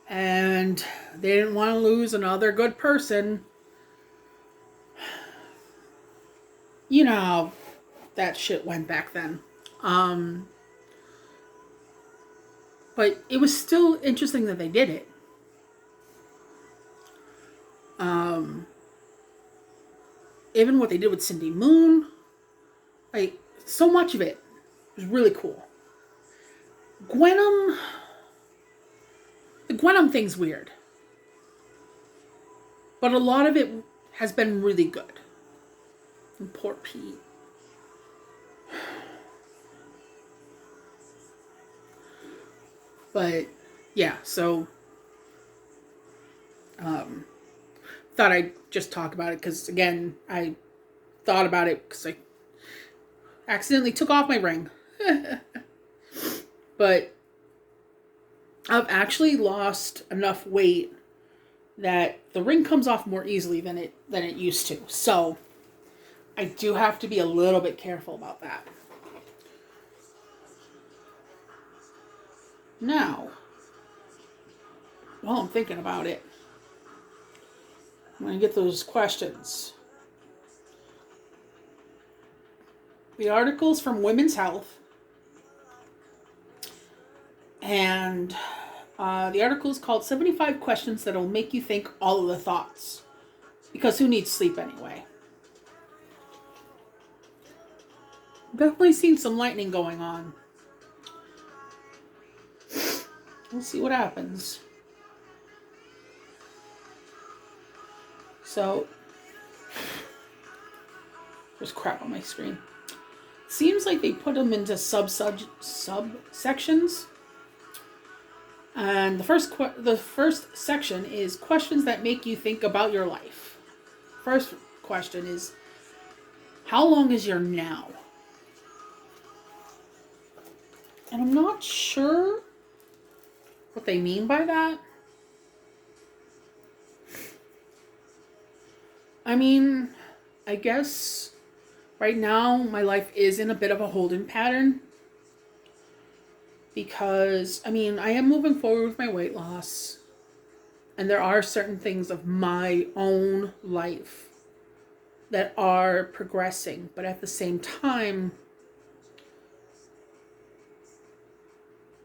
Speaker 1: and they didn't want to lose another good person. You know how that shit went back then. But it was still interesting that they did it. Even what they did with Cindy Moon, like so much of it was really cool. The Gwenum thing's weird, but a lot of it has been really good. And poor Pete. But yeah, so thought I'd just talk about it because again, I thought about it because I accidentally took off my ring. But I've actually lost enough weight that the ring comes off more easily than it used to. So I do have to be a little bit careful about that. Now, while I'm thinking about it, I'm going to get those questions. The article's from Women's Health. And the article is called 75 Questions That'll Make You Think All of the Thoughts. Because who needs sleep anyway? Definitely seen some lightning going on. We'll see what happens. So, there's crap on my screen. Seems like they put them into subsections. And the first section is questions that make you think about your life. First question is, how long is your now? And I'm not sure what they mean by that. I mean, I guess right now my life is in a bit of a holding pattern. Because, I mean, I am moving forward with my weight loss. And there are certain things of my own life that are progressing. But at the same time,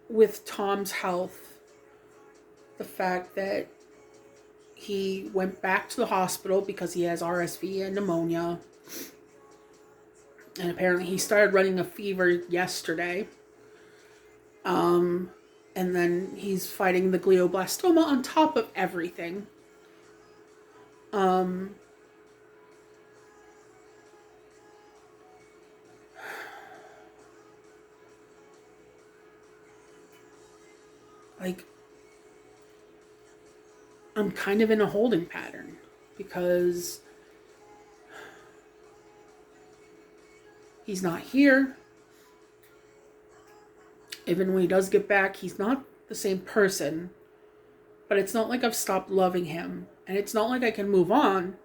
Speaker 1: with Tom's health, the fact that he went back to the hospital because he has RSV and pneumonia. And apparently he started running a fever yesterday. And then he's fighting the glioblastoma on top of everything. Like, I'm kind of in a holding pattern because he's not here. Even when he does get back, he's not the same person. But it's not like I've stopped loving him. And it's not like I can move on.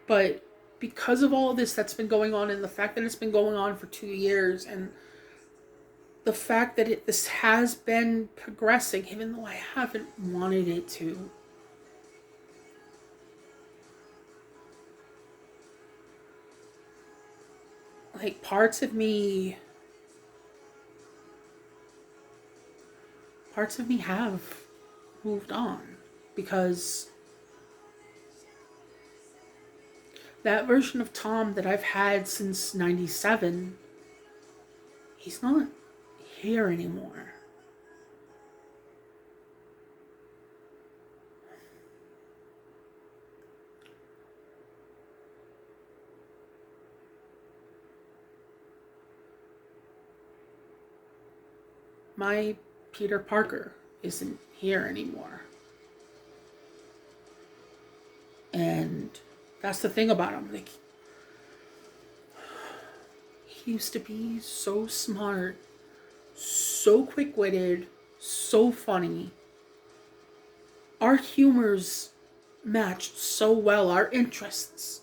Speaker 1: But because of all of this that's been going on, and the fact that it's been going on for 2 years, and the fact that this has been progressing, even though I haven't wanted it to. Like, parts of me have moved on, because that version of Tom that I've had since 97, he's not here anymore. My Peter Parker isn't here anymore. And that's the thing about him. Like, he used to be so smart, so quick-witted, so funny. Our humors matched so well. Our interests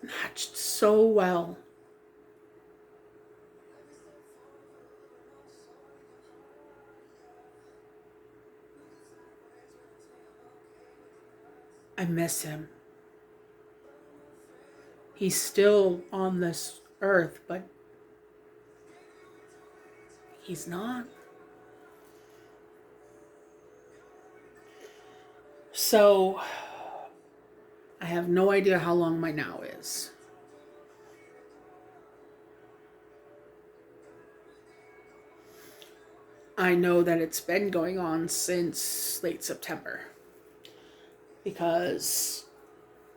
Speaker 1: matched so well. I miss him. He's still on this earth, but he's not. So, I have no idea how long my now is. I know that it's been going on since late September. Because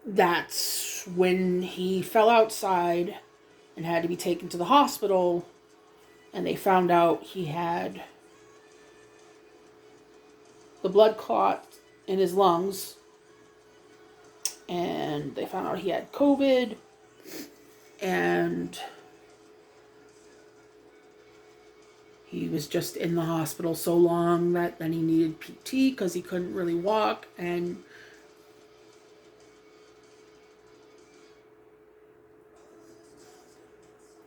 Speaker 1: that's when he fell outside and had to be taken to the hospital, and they found out he had the blood clot in his lungs, and they found out he had COVID, and he was just in the hospital so long that then he needed PT because he couldn't really walk, and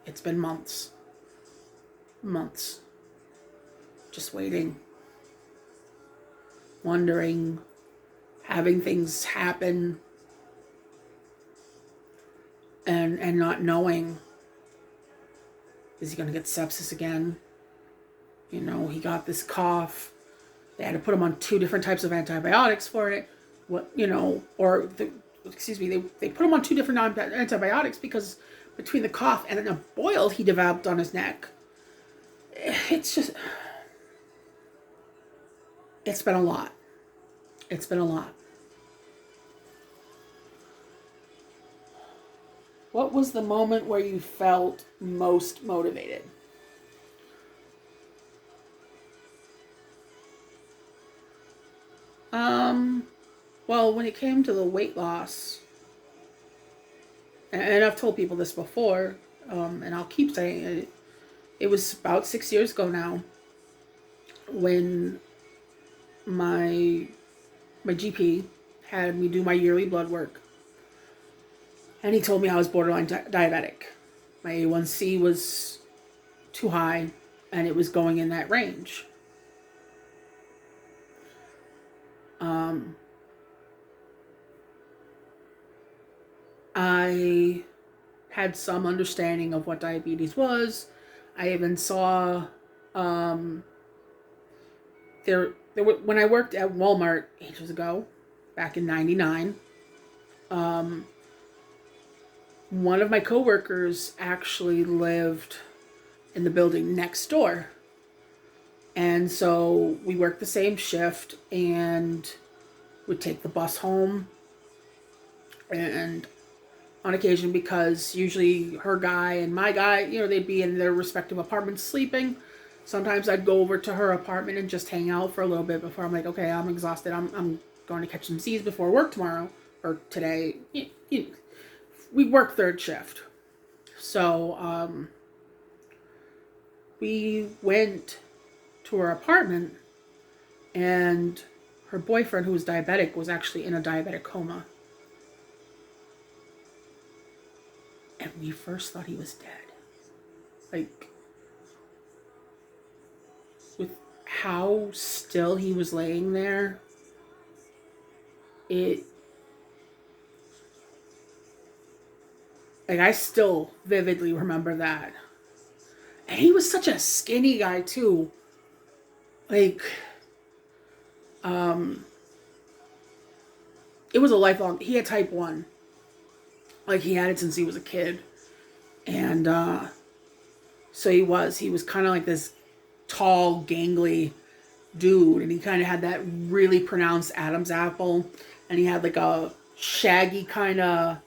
Speaker 1: it's been months. Just waiting. Wondering. Having things happen. And not knowing. Is he going to get sepsis again? You know, he got this cough They had to put him on 2 different types of antibiotics for it. They put him on 2 different antibiotics because between the cough and a boil he developed on his neck. It's been a lot. It's been a lot. What was the moment where you felt most motivated? Well, when it came to the weight loss, and I've told people this before, and I'll keep saying it, it was about 6 years ago now when my GP had me do my yearly blood work. And he told me I was borderline diabetic. My A1C was too high, and it was going in that range. I had some understanding of what diabetes was. I even saw when I worked at Walmart ages ago, back in '99. One of my coworkers actually lived in the building next door. And so we worked the same shift and would take the bus home. And on occasion, because usually her guy and my guy, they'd be in their respective apartments sleeping. Sometimes I'd go over to her apartment and just hang out for a little bit before I'm like, okay, I'm exhausted. I'm going to catch some Z's before work tomorrow or today. We work third shift. So we went to her apartment, and her boyfriend, who was diabetic, was actually in a diabetic coma. And we first thought he was dead. Like, with how still he was laying there, I still vividly remember that. And he was such a skinny guy, too. It was a lifelong, he had type 1. He had it since he was a kid. And, so he was kind of like this tall, gangly dude. And he kind of had that really pronounced Adam's apple. And he had a shaggy kind of,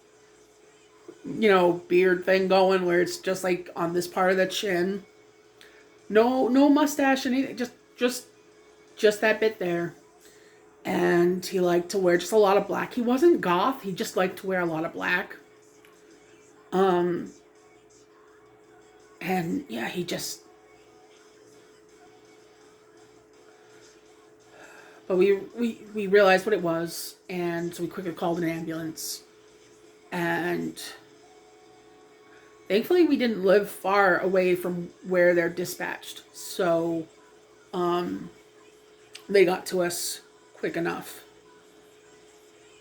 Speaker 1: beard thing going where it's just on this part of the chin. No mustache, anything, just that bit there. And he liked to wear just a lot of black. He wasn't goth, he just liked to wear a lot of black. And yeah, but we realized what it was, and so we quickly called an ambulance. And thankfully we didn't live far away from where they're dispatched. So they got to us quick enough.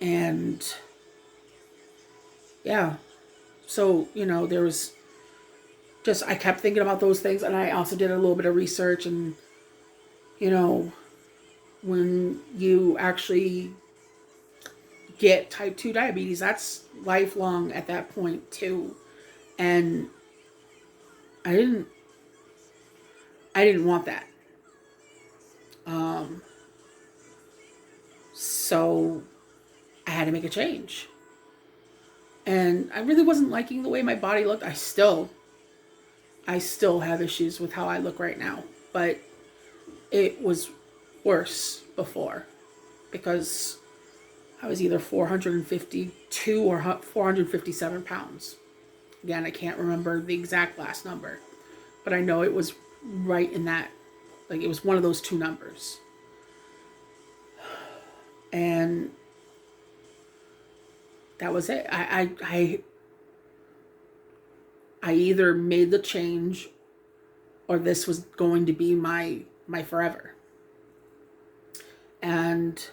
Speaker 1: And yeah, so, there was I kept thinking about those things, and I also did a little bit of research, and, when you actually get type 2 diabetes, that's lifelong at that point, too. And I didn't want that. So I had to make a change. And I really wasn't liking the way my body looked. I still have issues with how I look right now. But it was worse before, because I was either 452 or 457 pounds. Again, I can't remember the exact last number, but I know it was right in that, it was one of those 2 numbers. And that was it. I either made the change, or this was going to be my forever. And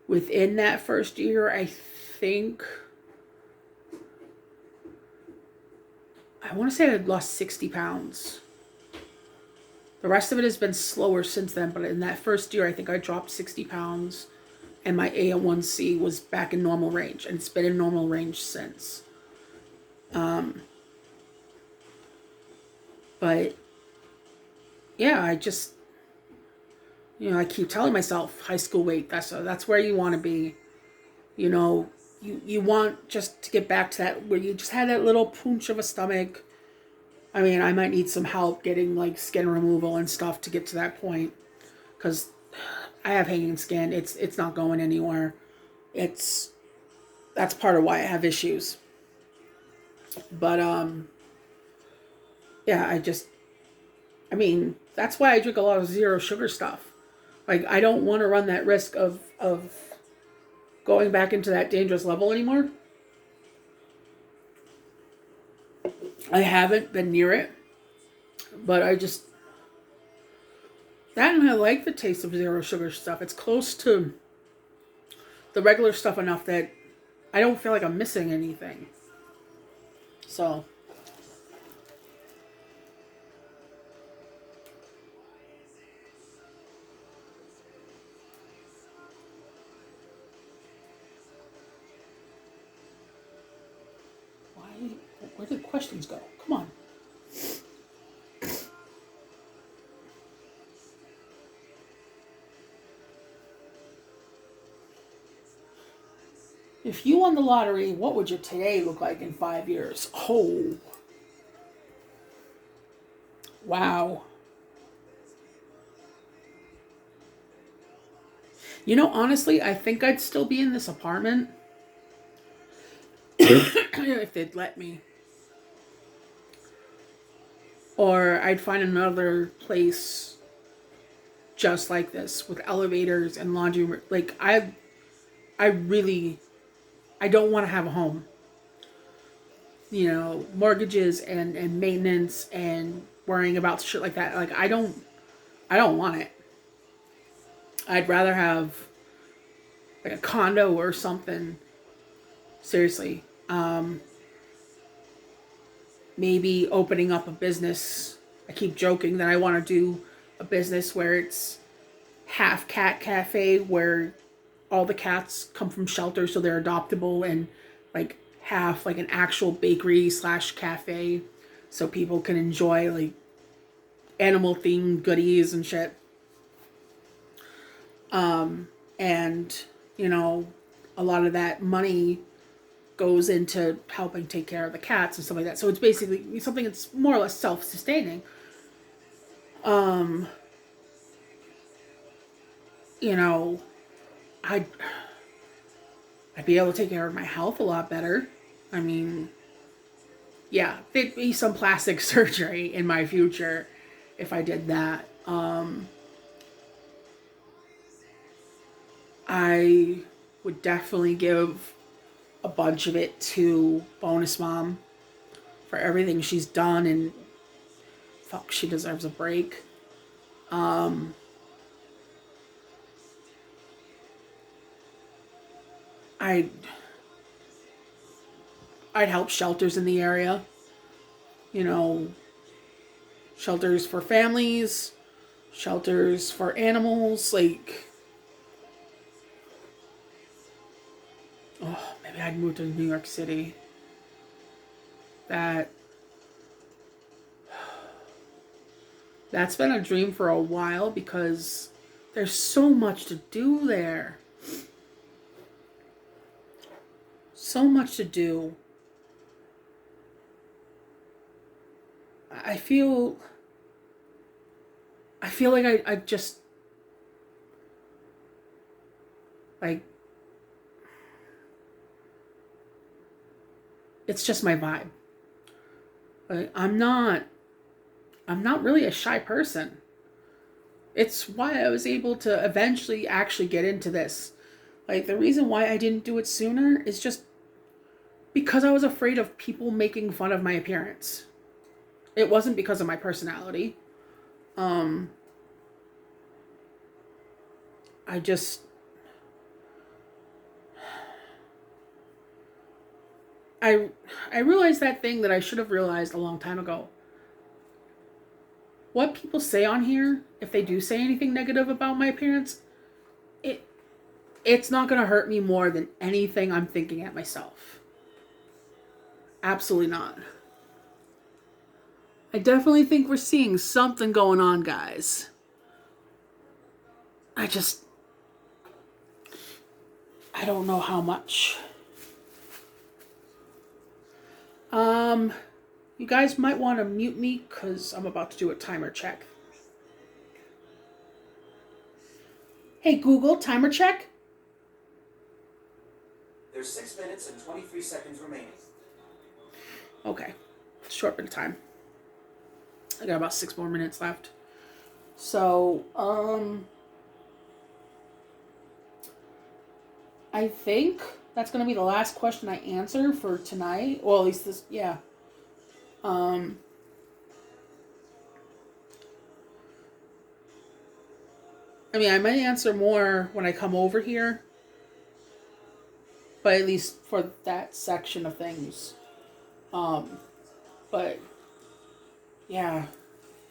Speaker 1: within that first year, I think, I want to say I had lost 60 pounds. The rest of it has been slower since then, but in that first year, I think I dropped 60 pounds, and my A1C was back in normal range, and it's been in normal range since. But yeah, I just, I keep telling myself high school weight. That's where you want to be. You want just to get back to that where you just had that little punch of a stomach. I mean, I might need some help getting like skin removal and stuff to get to that point, because I have hanging skin. It's not going anywhere. That's part of why I have issues. But yeah, I mean, that's why I drink a lot of zero sugar stuff. Like, I don't want to run that risk of going back into that dangerous level anymore. I haven't been near it, but that, and I like the taste of zero sugar stuff. It's close to the regular stuff enough that I don't feel like I'm missing anything. So, where did questions go? Come on. If you won the lottery, what would your today look like in 5 years? Oh. Wow. Honestly, I think I'd still be in this apartment if they'd let me. Or I'd find another place just like this with elevators and laundry. Like, I don't want to have a home. Mortgages and maintenance and worrying about shit like that. Like, I don't want it. I'd rather have like a condo or something. Seriously. Maybe opening up a business. I keep joking that I want to do a business where it's half cat cafe, where all the cats come from shelters, so they're adoptable, and like half like an actual bakery / cafe, so people can enjoy like animal themed goodies and shit. And a lot of that money goes into helping take care of the cats and stuff like that. So it's basically something that's more or less self-sustaining. I'd be able to take care of my health a lot better. I mean, yeah, there'd be some plastic surgery in my future if I did that. I would definitely give a bunch of it to Bonus Mom for everything she's done, and fuck, she deserves a break. I'd help shelters in the area. You know, shelters for families, shelters for animals. Like, oh, maybe I'd move to New York City. That's been a dream for a while because there's so much to do there. So much to do. I feel like I just like it's just my vibe. Like, I'm not really a shy person. It's why I was able to eventually actually get into this. Like, the reason why I didn't do it sooner is just because I was afraid of people making fun of my appearance. It wasn't because of my personality. I just I realized that thing that I should have realized a long time ago. what people say on here, if they do say anything negative about my appearance, it's not going to hurt me more than anything I'm thinking at myself. Absolutely not. I definitely think we're seeing something going on, guys. I don't know how much. You guys might want to mute me because I'm about to do a timer check. Hey Google, timer check.
Speaker 2: There's 6 minutes and 23 seconds remaining.
Speaker 1: Okay, short bit of time. I got about 6 more minutes left. So, I think that's going to be the last question I answer for tonight. Well, at least this, yeah. I mean, I might answer more when I come over here. But at least for that section of things. But, yeah.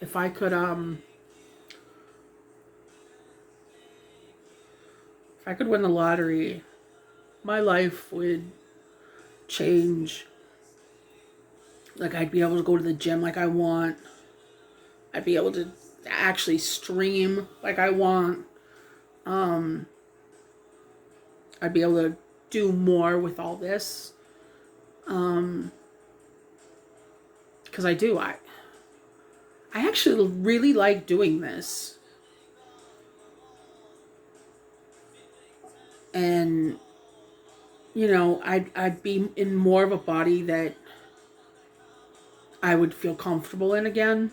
Speaker 1: If I could, if I could win the lottery, my life would change. Like, I'd be able to go to the gym like I want. I'd be able to actually stream like I want. I'd be able to do more with all this. Because I do. I actually really like doing this. And, you know, I'd be in more of a body that I would feel comfortable in again.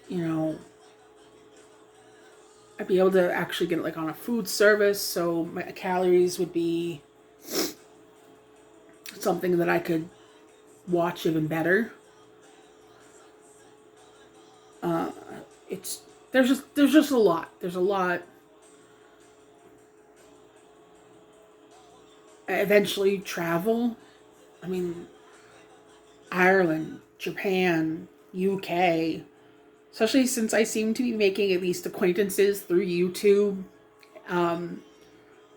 Speaker 1: You know, I'd be able to actually get it like on a food service, so my calories would be something that I could watch even better. There's just a lot. There's a lot. Eventually travel. I mean, Ireland, Japan, UK. Especially since I seem to be making at least acquaintances through YouTube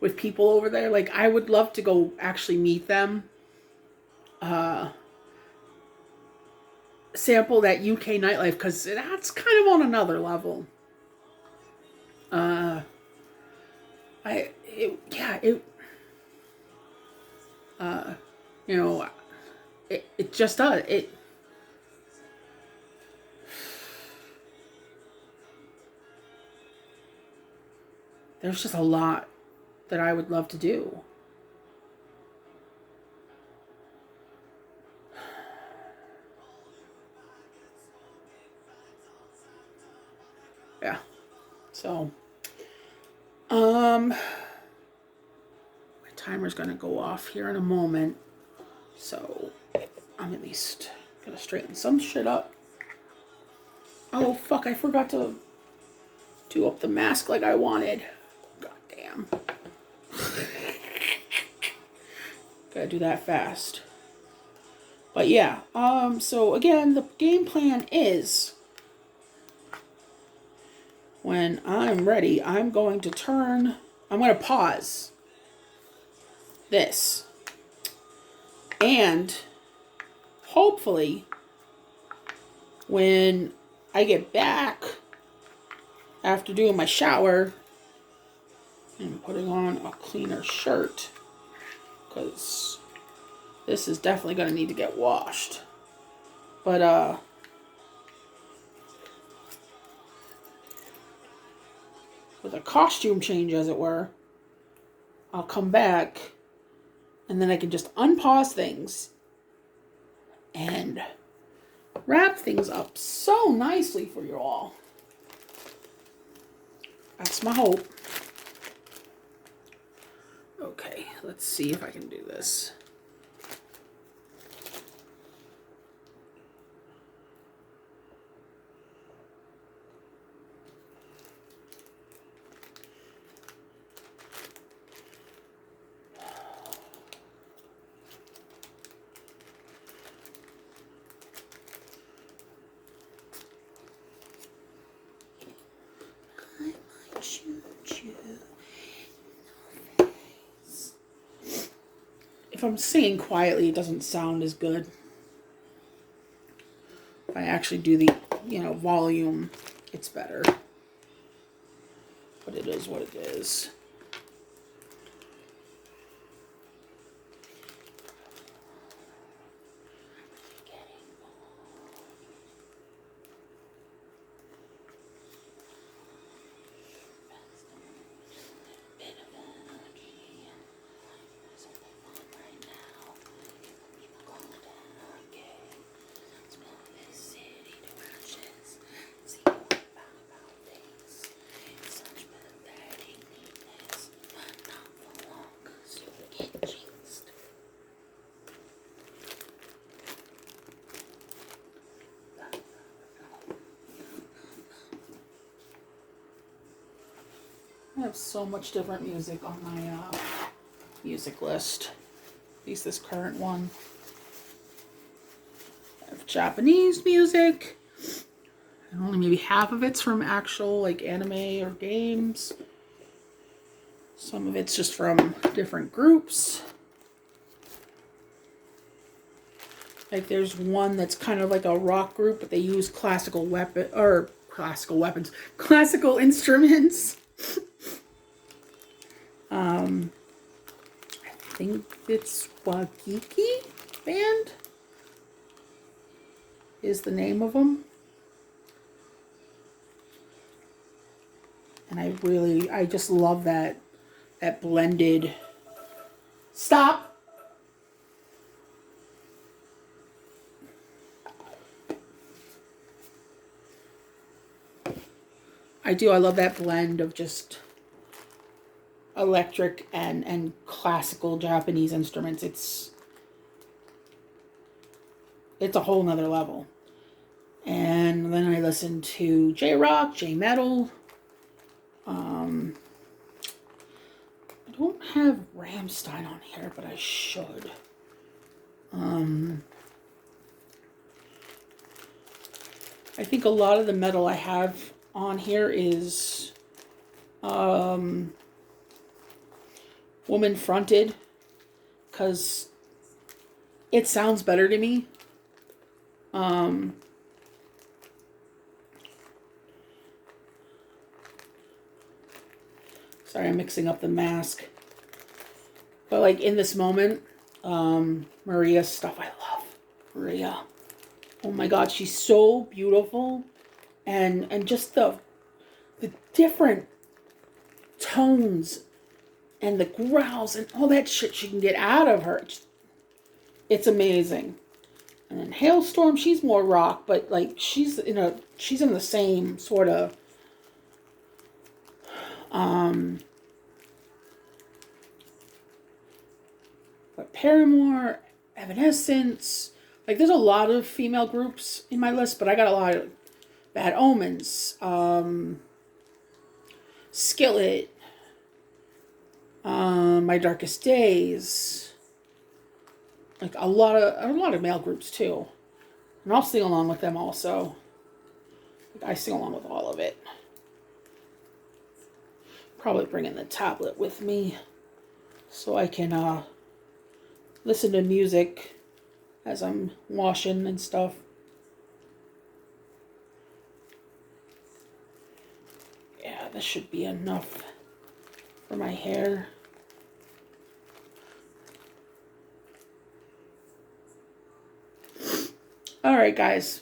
Speaker 1: with people over there. Like, I would love to go actually meet them. Sample that UK nightlife, because that's kind of on another level. You know, it just does. There's just a lot that I would love to do. Yeah. So, my timer's gonna go off here in a moment. So, I'm at least gonna straighten some shit up. Oh, fuck, I forgot to do up the mask like I wanted. God damn. Gotta do that fast. But yeah, so again, the game plan is when I'm ready, I'm going to pause this. And hopefully, when I get back after doing my shower and putting on a cleaner shirt, because this is definitely going to need to get washed. But, with a costume change, as it were, I'll come back and then I can just unpause things and wrap things up so nicely for you all. That's my hope. Okay, let's see if I can do this. if I'm singing quietly, it doesn't sound as good. If I actually do the, volume, it's better. But it is what it is. I have so much different music on my music list. At least this current one. I have Japanese music. And only maybe half of it's from actual like anime or games. Some of it's just from different groups. Like there's one that's kind of like a rock group, but they use classical instruments. I think it's Wagiki Band is the name of them. And I just love that blended. Stop! I love that blend of just electric and classical Japanese instruments. It's a whole nother level. And then I listen to J-rock, J-metal. I don't have Rammstein on here, but I should. I think a lot of the metal I have on here is woman fronted, because it sounds better to me. Sorry, I'm mixing up the mask. But like in this moment, Maria's stuff, I love Maria. Oh my God, she's so beautiful. And just the different tones and the growls and all that shit she can get out of her. It's amazing. And then Hailstorm, she's more rock, but like she's in the same sort of but Paramore, Evanescence, like there's a lot of female groups in my list, but I got a lot of Bad Omens, Skillet, My Darkest Days, like a lot of male groups too, and I'll sing along with them also. Like I sing along with all of it. Probably bringing the tablet with me so I can listen to music as I'm washing and stuff. Yeah, this should be enough for my hair. All right, guys.